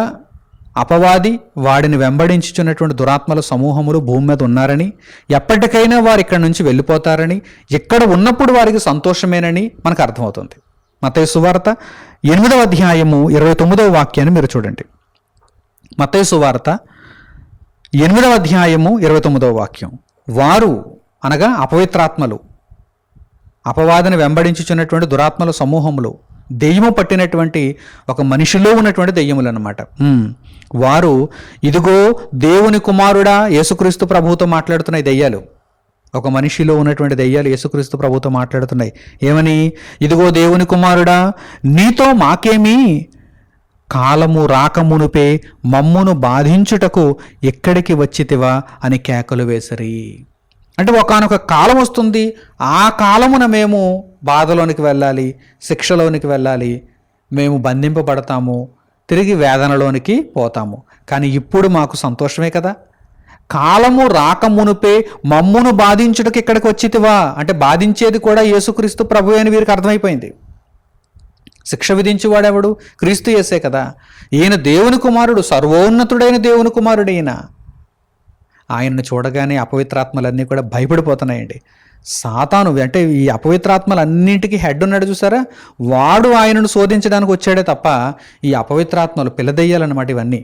అపవాది వాడిని వెంబడించుచున్నటువంటి దురాత్మల సమూహములు భూమి మీద ఉన్నారని, ఎప్పటికైనా వారు ఇక్కడ నుంచి వెళ్ళిపోతారని, ఇక్కడ ఉన్నప్పుడు వారికి సంతోషమేనని మనకు అర్థమవుతుంది. మత్తయి సువార్త 8వ అధ్యాయము 29వ వాక్యాన్ని మీరు చూడండి. మత్తయి సువార్త 8వ అధ్యాయము 29వ వాక్యం. వారు అనగా అపవిత్రాత్మలు, అపవాదిని వెంబడించుచున్నటువంటి దురాత్మల సమూహములు, దెయ్యము పట్టినటువంటి ఒక మనిషిలో ఉన్నటువంటి దెయ్యములు అన్నమాట. వారు ఇదిగో దేవుని కుమారుడా, యేసుక్రీస్తు ప్రభువుతో మాట్లాడుతున్నాయి దెయ్యాలు. ఒక మనిషిలో ఉన్నటువంటి దెయ్యాలు యేసుక్రీస్తు ప్రభువుతో మాట్లాడుతున్నాయి. ఏమని? ఇదిగో దేవుని కుమారుడా, నీతో మాకేమీ, కాలము రాకమునుపే మమ్మును బాధించుటకు ఎక్కడికి వచ్చితివా అని కేకలు వేసరి. అంటే ఒకానొక కాలం వస్తుంది, ఆ కాలమున మేము బాధలోనికి వెళ్ళాలి, శిక్షలోనికి వెళ్ళాలి, మేము బంధింపబడతాము, తిరిగి వేదనలోనికి పోతాము. కానీ ఇప్పుడు మాకు సంతోషమే కదా. కాలము రాకమునుపే మమ్మును బాధించుటకు ఇక్కడికి వచ్చితివా అంటే బాధించేది కూడా యేసుక్రీస్తు ప్రభు అని వీరికి అర్థమైపోయింది. శిక్ష విధించేవాడెవడు? క్రీస్తు యేసే కదా. ఈయన దేవుని కుమారుడు, సర్వోన్నతుడైన దేవుని కుమారుడు ఈయన. ఆయనను చూడగానే అపవిత్రాత్మలన్నీ కూడా భయపడిపోతున్నాయండి. సాతాను అంటే ఈ అపవిత్రాత్మలన్నింటికి హెడ్ ఉన్నాడు చూసారా, వాడు ఆయనను శోధించడానికి వచ్చాడే తప్ప ఈ అపవిత్రాత్మలు పిల్లదెయ్యాలన్నమాట. ఇవన్నీ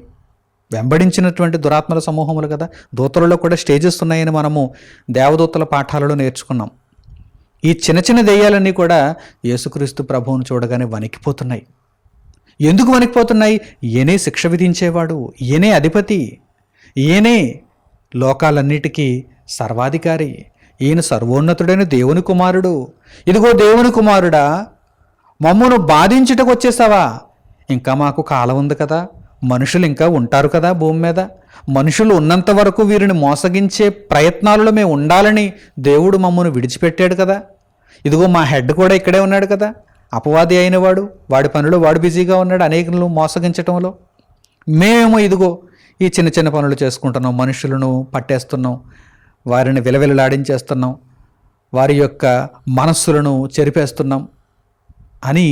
వెంబడించినటువంటి దురాత్మల సమూహములు కదా. దూతలలో కూడా స్టేజెస్ ఉన్నాయని మనము దేవదూతల పాఠాలలో నేర్చుకున్నాం. ఈ చిన్న చిన్న దెయ్యాలన్నీ కూడా యేసుక్రీస్తు ప్రభువును చూడగానే వణికిపోతున్నాయి. ఎందుకు వణికిపోతున్నాయి? ఈయనే శిక్ష విధించేవాడు, ఈయనే అధిపతి, ఈయనే లోకాలన్నిటికీ సర్వాధికారి, ఈయన సర్వోన్నతుడైన దేవుని కుమారుడు. ఇదిగో దేవుని కుమారుడా, మమ్మను బాధించుటకు వచ్చేసావా? ఇంకా మాకు కాలం ఉంది కదా, మనుషులు ఇంకా ఉంటారు కదా భూమి మీద. మనుషులు ఉన్నంత వరకు వీరిని మోసగించే ప్రయత్నాలలో మేము ఉండాలని దేవుడు మమ్మల్ని విడిచిపెట్టాడు కదా. ఇదిగో మా హెడ్ కూడా ఇక్కడే ఉన్నాడు కదా, అపవాది అయినవాడు, వాడి పనులు వాడు బిజీగా ఉన్నాడు అనేకులను మోసగించటంలో. మేమేమో ఇదిగో ఈ చిన్న చిన్న పనులు చేసుకుంటున్నాం, మనుషులను పట్టేస్తున్నాం, వారిని విలవిలలాడించేస్తున్నాం, వారి యొక్క మనస్సులను చెరిపేస్తున్నాం అని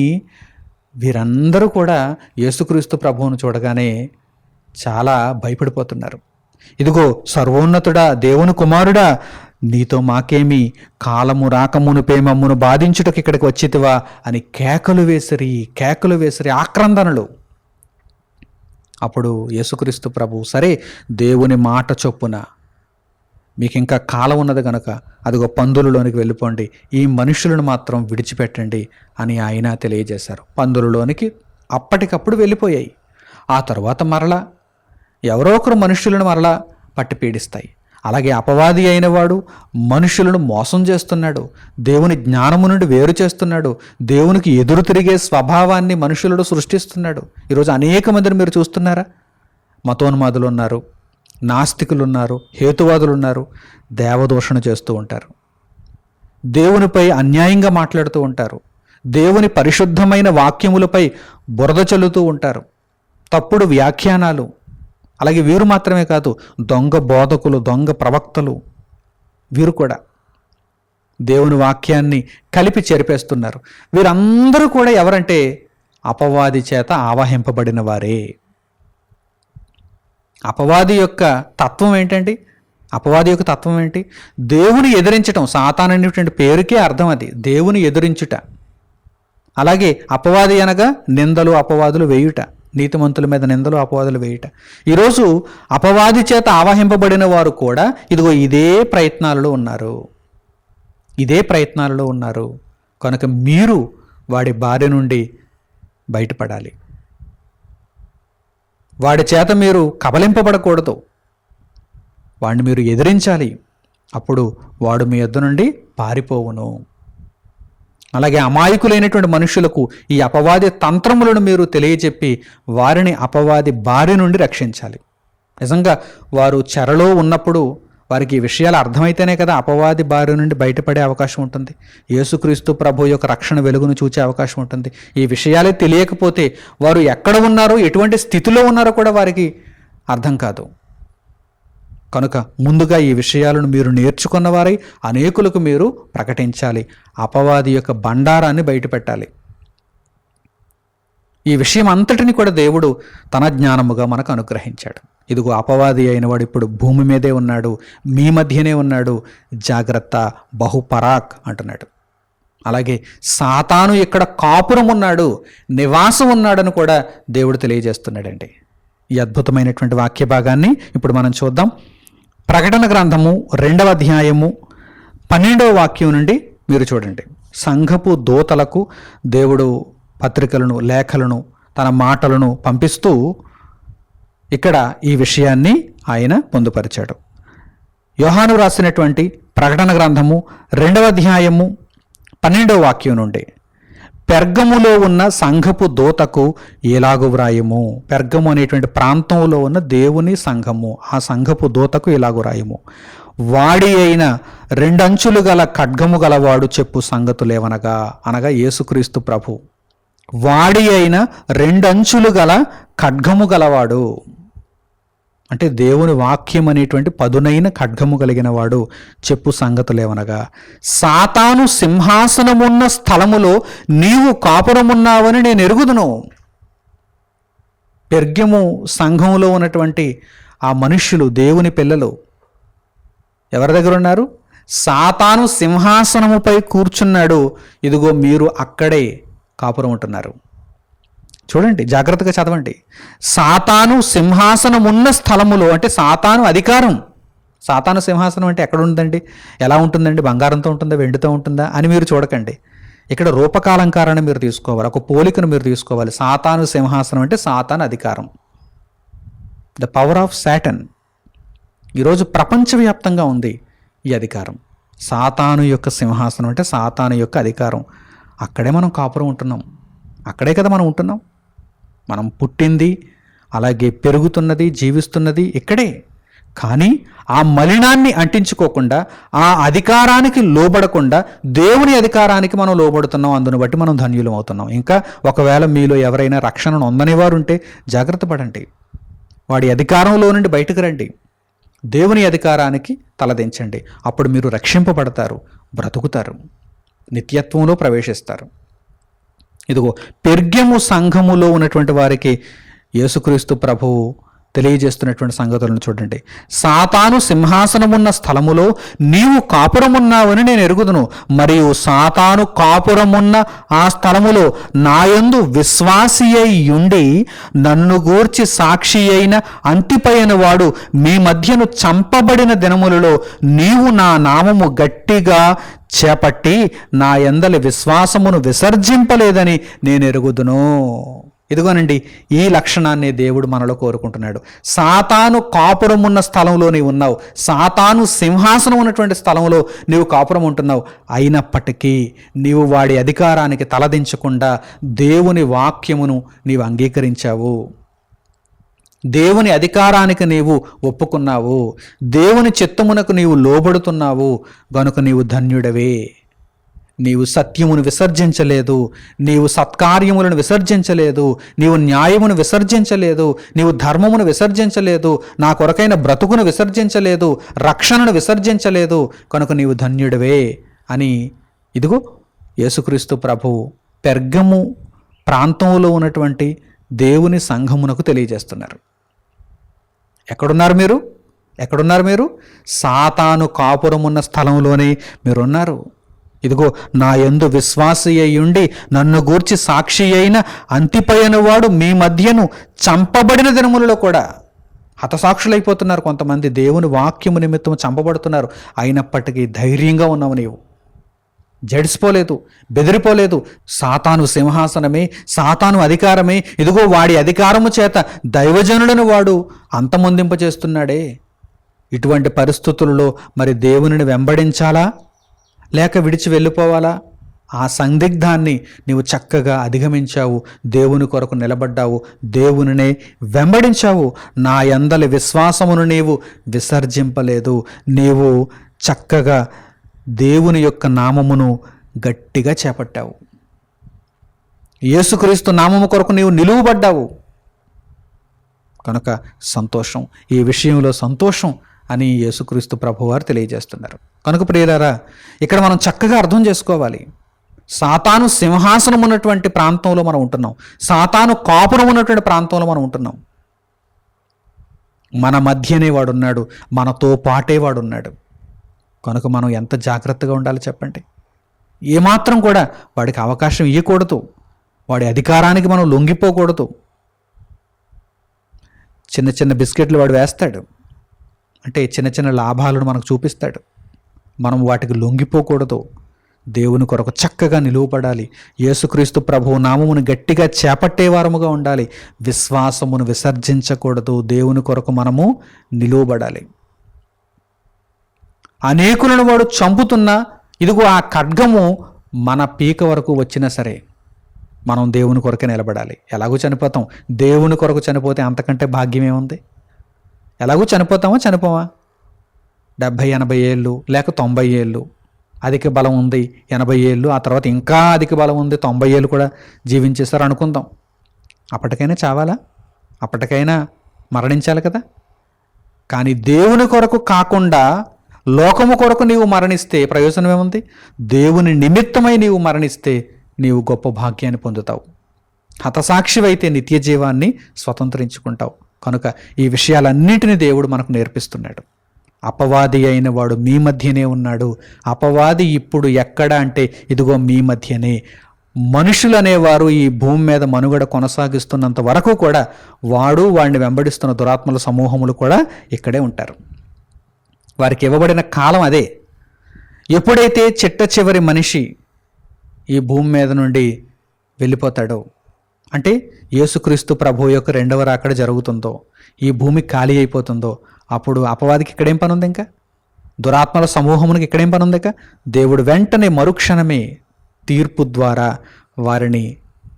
వీరందరూ కూడా యేసుక్రీస్తు ప్రభువును చూడగానే చాలా భయపడిపోతున్నారు. ఇదిగో సర్వోన్నతుడా, దేవుని కుమారుడా, నీతో మాకేమి, కాలము రాకమునుపే మమ్మును బాధించుటకు ఇక్కడికి వచ్చితివా అని కేకలు వేసిరి ఆక్రందనలు. అప్పుడు యేసుక్రీస్తు ప్రభు, సరే దేవుని మాట చొప్పున మీకు ఇంకా కాలం ఉన్నది కనుక అదిగో పందులలోనికి వెళ్ళిపోండి, ఈ మనుషులను మాత్రం విడిచిపెట్టండి అని ఆయన తెలియజేశారు. పందులలోనికి అప్పటికప్పుడు వెళ్ళిపోయాయి. ఆ తర్వాత మరలా ఎవరో ఒకరు మనుషులను మరలా పట్టి పీడిస్తాయి. అలాగే అపవాది అయినవాడు మనుషులను మోసం చేస్తున్నాడు, దేవుని జ్ఞానము నుండి వేరు చేస్తున్నాడు, దేవునికి ఎదురు తిరిగే స్వభావాన్ని మనుషులను సృష్టిస్తున్నాడు. ఈరోజు అనేక మందిని మీరు చూస్తున్నారా? మతోన్మాదులు ఉన్నారు, నాస్తికులు ఉన్నారు, హేతువాదులు ఉన్నారు, దేవదూషణ చేస్తూ ఉంటారు, దేవునిపై అన్యాయంగా మాట్లాడుతూ ఉంటారు, దేవుని పరిశుద్ధమైన వాక్యములపై బురద చల్లుతూ ఉంటారు, తప్పుడు వ్యాఖ్యానాలు. అలాగే వీరు మాత్రమే కాదు, దొంగ బోధకులు, దొంగ ప్రవక్తలు, వీరు కూడా దేవుని వాక్యాన్ని కలిపి చెరిపేస్తున్నారు. వీరందరూ కూడా ఎవరంటే అపవాది చేత ఆవాహింపబడిన వారే. అపవాది యొక్క తత్వం ఏంటండి? అపవాది యొక్క తత్వం ఏంటి? దేవుని ఎదిరించటం. సాతాను అనేటువంటి పేరుకే అర్థం అది, దేవుని ఎదిరించుట. అలాగే అపవాది అనగా నిందలు అపవాదులు వేయుట, నీతిమంతుల మీద నిందలు అపవాదులు వేయుట. ఈరోజు అపవాది చేత ఆవాహింపబడిన వారు కూడా ఇదిగో ఇదే ప్రయత్నాలలో ఉన్నారు. కనుక మీరు వాడి బారి నుండి బయటపడాలి. వాడి చేత మీరు కబలింపబడకూడదు. వాడిని మీరు ఎదిరించాలి. అప్పుడు వాడు మీ యొద్ద నుండి పారిపోవును. అలాగే అమాయకులైనటువంటి మనుషులకు ఈ అపవాది తంత్రములను మీరు తెలియజెప్పి వారిని అపవాది బారి నుండి రక్షించాలి. నిజంగా వారు చెరలో ఉన్నప్పుడు వారికి ఈ విషయాలు అర్థమైతేనే కదా అపవాది బారి నుండి బయటపడే అవకాశం ఉంటుంది. యేసుక్రీస్తు ప్రభు యొక్క రక్షణ వెలుగును చూసే అవకాశం ఉంటుంది. ఈ విషయాలే తెలియకపోతే వారు ఎక్కడ ఉన్నారో, ఎటువంటి స్థితిలో ఉన్నారో కూడా వారికి అర్థం కాదు. కనుక ముందుగా ఈ విషయాలను మీరు నేర్చుకున్నవారై అనేకులకు మీరు ప్రకటించాలి. అపవాది యొక్క బండారాన్ని బయటపెట్టాలి. ఈ విషయం అంతటిని కూడా దేవుడు తన జ్ఞానముగా మనకు అనుగ్రహించాడు. ఇదిగో అపవాది అయినవాడు ఇప్పుడు భూమి మీదే ఉన్నాడు, మీ మధ్యనే ఉన్నాడు, జాగ్రత్త, బహుపరాక్ అంటున్నాడు. అలాగే సాతాను ఇక్కడ కాపురం ఉన్నాడు, నివాసం ఉన్నాడని కూడా దేవుడు తెలియజేస్తున్నాడండి. ఈ అద్భుతమైనటువంటి వాక్య భాగాన్ని ఇప్పుడు మనం చూద్దాం. ప్రకటన గ్రంథము 2వ అధ్యాయము 12వ వాక్యం నుండి మీరు చూడండి. సంఘపు దూతలకు దేవుడు పత్రికలను, లేఖలను, తన మాటలను పంపిస్తూ ఇక్కడ ఈ విషయాన్ని ఆయన పొందుపరిచాడు. యోహాను రాసినటువంటి ప్రకటన గ్రంథము 2వ అధ్యాయము 12వ వాక్యం నుండి, పెర్గములో ఉన్న సంఘపు దూతకు ఇలాగు వ్రాయము. పెర్గము అనేటువంటి ప్రాంతంలో ఉన్న దేవుని సంఘము, ఆ సంఘపు దూతకు ఇలాగు వ్రాయము. వాడి అయిన 2 అంచులు గల ఖడ్గము గలవాడు చెప్పు సంగతులేవనగా, అనగా యేసుక్రీస్తు ప్రభు. వాడి అయిన 2 అంచులు గల ఖడ్గము గలవాడు అంటే దేవుని వాక్యం అనేటువంటి పదునైన ఖడ్గము కలిగిన వాడు చెప్పు సంగతులేవనగా, సాతాను సింహాసనమున్న స్థలములో నీవు కాపురమున్నావని నేను ఎరుగుదును. పెర్గము సంఘంలో ఉన్నటువంటి ఆ మనుష్యులు, దేవుని పిల్లలు ఎవరి దగ్గర ఉన్నారు? సాతాను సింహాసనముపై కూర్చున్నాడు. ఇదిగో మీరు అక్కడే కాపురం ఉంటున్నారు. చూడండి, జాగ్రత్తగా చదవండి. సాతాను సింహాసనం ఉన్న స్థలములో, అంటే సాతాను అధికారం. సాతాను సింహాసనం అంటే ఎక్కడ ఉందండి? ఎలా ఉంటుందండి? బంగారంతో ఉంటుందా, వెండితో ఉంటుందా అని మీరు చూడకండి. ఇక్కడ రూపకాలంకారాన్ని మీరు తీసుకోవాలి, ఒక పోలికను మీరు తీసుకోవాలి. సాతాను సింహాసనం అంటే సాతాను అధికారం, ద పవర్ ఆఫ్ సాటన్. ఈరోజు ప్రపంచవ్యాప్తంగా ఉంది ఈ అధికారం. సాతాను యొక్క సింహాసనం అంటే సాతాను యొక్క అధికారం. అక్కడే మనం కాపురం ఉంటున్నాం, అక్కడే కదా మనం ఉంటున్నాం. మనం పుట్టింది, అలాగే పెరుగుతున్నది, జీవిస్తున్నది ఇక్కడే. కానీ ఆ మలినాన్ని అంటించుకోకుండా, ఆ అధికారానికి లోబడకుండా దేవుని అధికారానికి మనం లోబడుతున్నాం. అందును బట్టి మనం ధన్యులం అవుతున్నాం. ఇంకా ఒకవేళ మీలో ఎవరైనా రక్షణను పొందని వారు ఉంటే జాగ్రత్త పడండి. వాడి అధికారంలో నుండి బయటకు రండి, దేవుని అధికారానికి తలదించండి. అప్పుడు మీరు రక్షింపబడతారు, బ్రతుకుతారు, నిత్యత్వంలో ప్రవేశిస్తారు. ఇదిగో పెర్గము సంఘములో ఉన్నటువంటి వారికి యేసుక్రీస్తు ప్రభువు తెలియజేస్తున్నటువంటి సంగతులను చూడండి. సాతాను యున్న స్థలములో నీవు కాపురమున్నావని నేను ఎరుగుదును, మరియు సాతాను కాపురమున్న ఆ స్థలములో నాయందు విశ్వాసి అయి ఉండి నన్ను గూర్చి సాక్షి అయిన అంతిపైన వాడు మీ మధ్యను చంపబడిన దినములలో నీవు నా నామము గట్టిగా చేపట్టి నా యందలి విశ్వాసమును విసర్జింపలేదని నేను ఎరుగుదును. ఇదిగోనండి, ఈ లక్షణాన్ని దేవుడు మనలో కోరుకుంటున్నాడు. సాతాను కాపురం ఉన్న స్థలంలో నీవు ఉన్నావు, సాతాను సింహాసనం ఉన్నటువంటి స్థలంలో నీవు కాపురం ఉంటున్నావు. అయినప్పటికీ నీవు వాడి అధికారానికి తలదించకుండా దేవుని వాక్యమును నీవు అంగీకరించావు, దేవుని అధికారానికి నీవు ఒప్పుకున్నావు, దేవుని చిత్తమునకు నీవు లోబడుతున్నావు. గనుక నీవు ధన్యుడవే. నీవు సత్యమును విసర్జించలేదు, నీవు సత్కార్యములను విసర్జించలేదు, నీవు న్యాయమును విసర్జించలేదు, నీవు ధర్మమును విసర్జించలేదు, నా కొరకైన బ్రతుకును విసర్జించలేదు, రక్షణను విసర్జించలేదు, కనుక నీవు ధన్యుడివే అని ఇదిగో యేసుక్రీస్తు ప్రభువు పెర్గము ప్రాంతంలో ఉన్నటువంటి దేవుని సంఘమునకు తెలియజేస్తున్నారు. ఎక్కడున్నారు మీరు? సాతాను కాపురమున్న స్థలంలోనే మీరున్నారు. ఇదిగో నా యందు విశ్వాసి అయ్యుండి నన్ను గూర్చి సాక్షి అయిన అంతిపైన వాడు మీ మధ్యను చంపబడిన దినములలో కూడా హతసాక్షులైపోతున్నారు. కొంతమంది దేవుని వాక్యము నిమిత్తం చంపబడుతున్నారు. అయినప్పటికీ ధైర్యంగా ఉన్నావు, నీవు జడిసిపోలేదు, బెదిరిపోలేదు. సాతాను సింహాసనమే, సాతాను అధికారమే, ఇదిగో వాడి అధికారము చేత దైవజనులను వాడు అంతమొందింపచేస్తున్నాడే. ఇటువంటి పరిస్థితులలో మరి దేవునిని వెంబడించాలా లేక విడిచి వెళ్ళిపోవాలా? ఆ సందిగ్ధాన్ని నీవు చక్కగా అధిగమించావు, దేవుని కొరకు నిలబడ్డావు, దేవునినే వెంబడించావు. నా యందలి విశ్వాసమును నీవు విసర్జింపలేదు. నీవు చక్కగా దేవుని యొక్క నామమును గట్టిగా చేపట్టావు. యేసుక్రీస్తు నామము కొరకు నీవు నిలువబడ్డావు. కనుక సంతోషం, ఈ విషయంలో సంతోషం అని యేసుక్రీస్తు ప్రభువారు తెలియజేస్తున్నారు. కనుక ప్రియులారా, ఇక్కడ మనం చక్కగా అర్థం చేసుకోవాలి. సాతాను సింహాసనం ఉన్నటువంటి ప్రాంతంలో మనం ఉంటున్నాం, సాతాను కాపురం ఉన్నటువంటి ప్రాంతంలో మనం ఉంటున్నాం. మన మధ్యనే వాడున్నాడు, మనతో పాటే వాడున్నాడు. కనుక మనం ఎంత జాగ్రత్తగా ఉండాలి చెప్పండి. ఏమాత్రం కూడా వాడికి అవకాశం ఇవ్వకూడదు, వాడి అధికారానికి మనం లొంగిపోకూడదు. చిన్న చిన్న బిస్కెట్లు వాడు వేస్తాడు, అంటే చిన్న చిన్న లాభాలను మనకు చూపిస్తాడు. మనం వాటికి లొంగిపోకూడదు. దేవుని కొరకు చక్కగా నిలువబడాలి. యేసుక్రీస్తు ప్రభువు నామమును గట్టిగా చేపట్టేవారముగా ఉండాలి. విశ్వాసమును విసర్జించకూడదు. దేవుని కొరకు మనము నిలువబడాలి. అనేకులను వాడు చంపుతున్నా ఇదిగో ఆ ఖడ్గము మన పీక వరకు వచ్చినా సరే మనం దేవుని కొరకే నిలబడాలి. ఎలాగూ చనిపోతాం, దేవుని కొరకు చనిపోతే అంతకంటే భాగ్యం ఏముంది? ఎలాగూ చనిపోవా? 70-80 ఏళ్ళు లేక 90 ఏళ్ళు అధిక బలం ఉంది, 80 ఏళ్ళు, ఆ తర్వాత ఇంకా అధిక బలం ఉంది, 90 ఏళ్ళు కూడా జీవించేస్తారు అనుకుందాం. అప్పటికైనా చావాలా? అప్పటికైనా మరణించాలి కదా. కానీ దేవుని కొరకు కాకుండా లోకము కొరకు నీవు మరణిస్తే ప్రయోజనం ఏముంది? దేవుని నిమిత్తమై నీవు మరణిస్తే నీవు గొప్ప భాగ్యాన్ని పొందుతావు. హతసాక్షివైతే నిత్య జీవాన్ని స్వతంత్రించుకుంటావు. కనుక ఈ విషయాలన్నింటినీ దేవుడు మనకు నేర్పిస్తున్నాడు. అపవాది అయిన వాడు మీ మధ్యనే ఉన్నాడు. అపవాది ఇప్పుడు ఎక్కడ అంటే ఇదిగో మీ మధ్యనే. మనుషులు అనేవారు ఈ భూమి మీద మనుగడ కొనసాగిస్తున్నంత వరకు కూడా వాడిని వెంబడిస్తున్న దురాత్మల సమూహములు కూడా ఇక్కడే ఉంటారు. వారికి ఇవ్వబడిన కాలం అదే. ఎప్పుడైతే చిట్ట చివరి మనిషి ఈ భూమి మీద నుండి వెళ్ళిపోతాడో, అంటే యేసుక్రీస్తు ప్రభు యొక్క రెండవ రాకడ జరుగుతుందో, ఈ భూమి ఖాళీ అయిపోతుందో, అప్పుడు అపవాదికి ఇక్కడేం పని ఉంది? ఇంకా దురాత్మల సమూహమునికి ఇక్కడేం పని ఉంది? ఇంకా దేవుడు వెంటనే మరుక్షణమే తీర్పు ద్వారా వారిని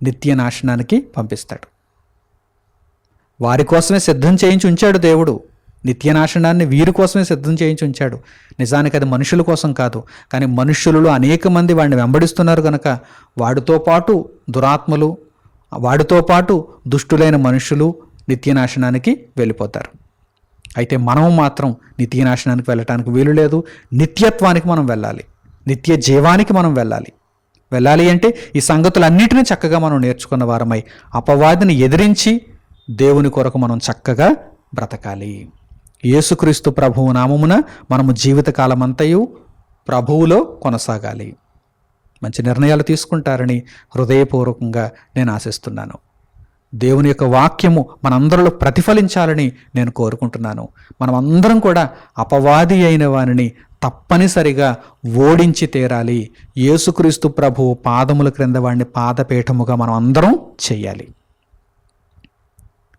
నిత్య నాశనానికి పంపిస్తాడు. వారి కోసమే సిద్ధం చేయించి ఉంచాడు దేవుడు. నిత్యనాశనాన్ని వీరి కోసమే సిద్ధం చేయించి ఉంచాడు. నిజానికి అది మనుషుల కోసం కాదు, కానీ మనుషులలో అనేక మంది వాడిని వెంబడిస్తున్నారు కనుక వాడితో పాటు దురాత్మలు, వాడితో పాటు దుష్టులైన మనుషులు నిత్యనాశనానికి వెళ్ళిపోతారు. అయితే మనం మాత్రం నిత్యనాశనానికి వెళ్ళటానికి వీలు లేదు. నిత్యత్వానికి మనం వెళ్ళాలి, నిత్య జీవానికి మనం వెళ్ళాలి అంటే ఈ సంగతులన్నిటినీ చక్కగా మనం నేర్చుకున్న వారమై అపవాదిని ఎదిరించి దేవుని కొరకు మనం చక్కగా బ్రతకాలి. యేసుక్రీస్తు ప్రభువు నామమున మనము జీవితకాలమంతయు ప్రభువులో కొనసాగాలి. మంచి నిర్ణయాలు తీసుకుంటారని హృదయపూర్వకంగా నేను ఆశిస్తున్నాను. దేవుని యొక్క వాక్యము మనందరిలో ప్రతిఫలించాలని నేను కోరుకుంటున్నాను. మనం అందరం కూడా అపవాది అయిన వారిని తప్పనిసరిగా ఓడించి తీరాలి. యేసుక్రీస్తు ప్రభువు పాదముల క్రింద వాడిని పాదపీఠముగా మనం అందరం చెయ్యాలి.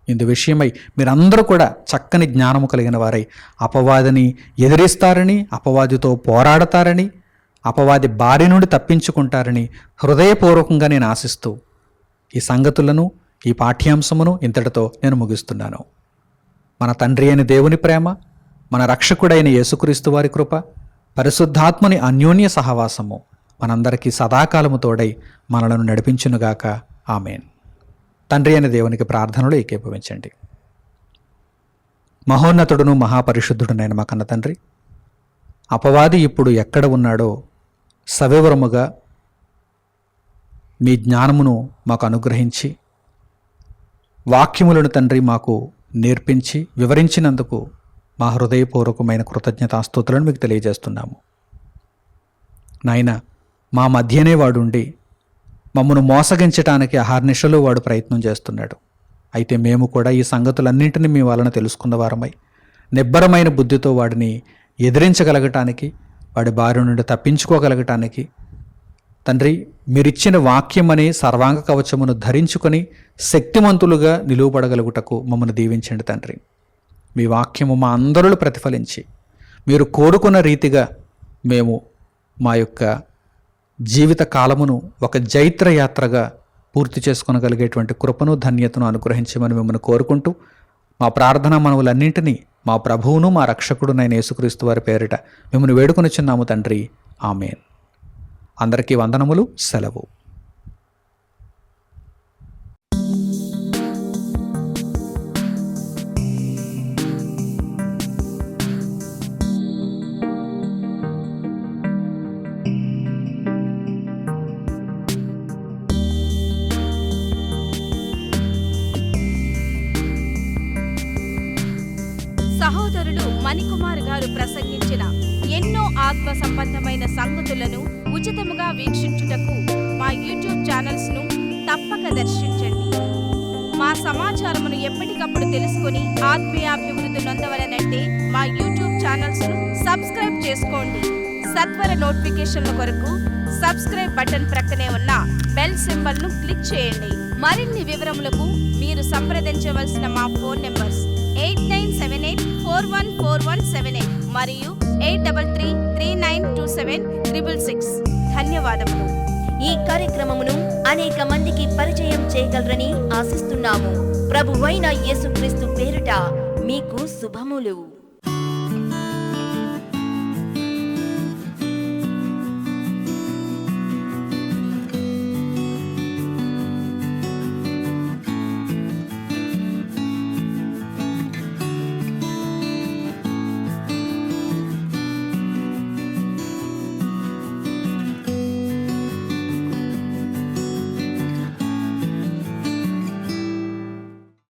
ఇందు విషయమై మీరందరూ కూడా చక్కని జ్ఞానము కలిగిన వారై అపవాదిని ఎదిరిస్తారని, అపవాదితో పోరాడతారని, అపవాది బారి నుండి తప్పించుకుంటారని హృదయపూర్వకంగా నేను ఆశిస్తూ ఈ సంగతులను, ఈ పాఠ్యాంశమును ఇంతటితో నేను ముగిస్తున్నాను. మన తండ్రి అయిన దేవుని ప్రేమ, మన రక్షకుడైన యేసుక్రీస్తు వారి కృప, పరిశుద్ధాత్మని అన్యోన్య సహవాసము మనందరికీ సదాకాలము తోడై మనలను నడిపించునుగాక. ఆమేన్. తండ్రి అయిన దేవునికి ప్రార్థనలు ఏకీభవించండి. మహోన్నతుడును మహాపరిశుద్ధుడునైన మా కన్న తండ్రి, అపవాది ఇప్పుడు ఎక్కడ ఉన్నాడో సవివరముగా మీ జ్ఞానమును మాకు అనుగ్రహించి, వాక్యములను తండ్రి మాకు నేర్పించి వివరించినందుకు మా హృదయపూర్వకమైన కృతజ్ఞతాస్తుతులను మీకు తెలియజేస్తున్నాము. నాయన, మా మధ్యనే వాడుండి మమ్మను మోసగించటానికి అహర్నిశలు వాడు ప్రయత్నం చేస్తున్నాడు. అయితే మేము కూడా ఈ సంగతులన్నింటినీ మీ వలన తెలుసుకున్న వారమై నిబ్బరమైన బుద్ధితో వాడిని ఎదిరించగలగటానికి, వాడి బారి నుండి తప్పించుకోగలగటానికి తండ్రి, మీరిచ్చిన వాక్యం అనే సర్వాంగ కవచమును ధరించుకొని శక్తిమంతులుగా నిలువబడగలుగుటకు మమ్మల్ని దీవించండి తండ్రి. మీ వాక్యము మా అందరిలో ప్రతిఫలించి మీరు కోరుకున్న రీతిగా మేము మా యొక్క జీవిత కాలమును ఒక జైత్ర యాత్రగా పూర్తి చేసుకొనగలిగేటువంటి కృపను ధన్యతను అనుగ్రహించమని మిమ్మల్ని కోరుకుంటూ, మా ప్రార్థనా మనవులన్నింటినీ మా ప్రభువును మా రక్షకుడునైన యేసుక్రీస్తు వారి పేరిట మిమ్మల్ని వేడుకొనిచున్నాము తండ్రి. ఆమేన్. అందరికీ వందనములు. సెలవు. సహోదరులు మణికుమార్ గారు ప్రసంగించిన ఎన్నో ఆత్మ సంబంధమైన సంగతులను ఉచితముగా వీక్షించుటకు మా యూట్యూబ్ ఛానల్స్ ను తప్పక దర్శించండి. మా సమాచారమును ఎప్పటికప్పుడు తెలుసుకొని ఆత్మీయాభివృద్ధి నొందవలనంటే మా యూట్యూబ్ ఛానల్స్ ను సబ్స్క్రైబ్ చేసుకోండి. సత్వర నోటిఫికేషన్ల కొరకు సబ్స్క్రైబ్ బటన్ ప్రక్కనే ఉన్న బెల్ సింబల్ ను క్లిక్ చేయండి. మరిన్ని వివరములకు మీరు సంప్రదించవలసిన మా ఫోన్ నెంబర్స్ 8978414178 మరియు 83392766. ధన్యవాదములు. ఈ కార్యక్రమమును అనేక మందికి పరిచయం చేయగలరని ఆశిస్తున్నాము. ప్రభువైన యేసుక్రీస్తు పేరిట మీకు శుభములు.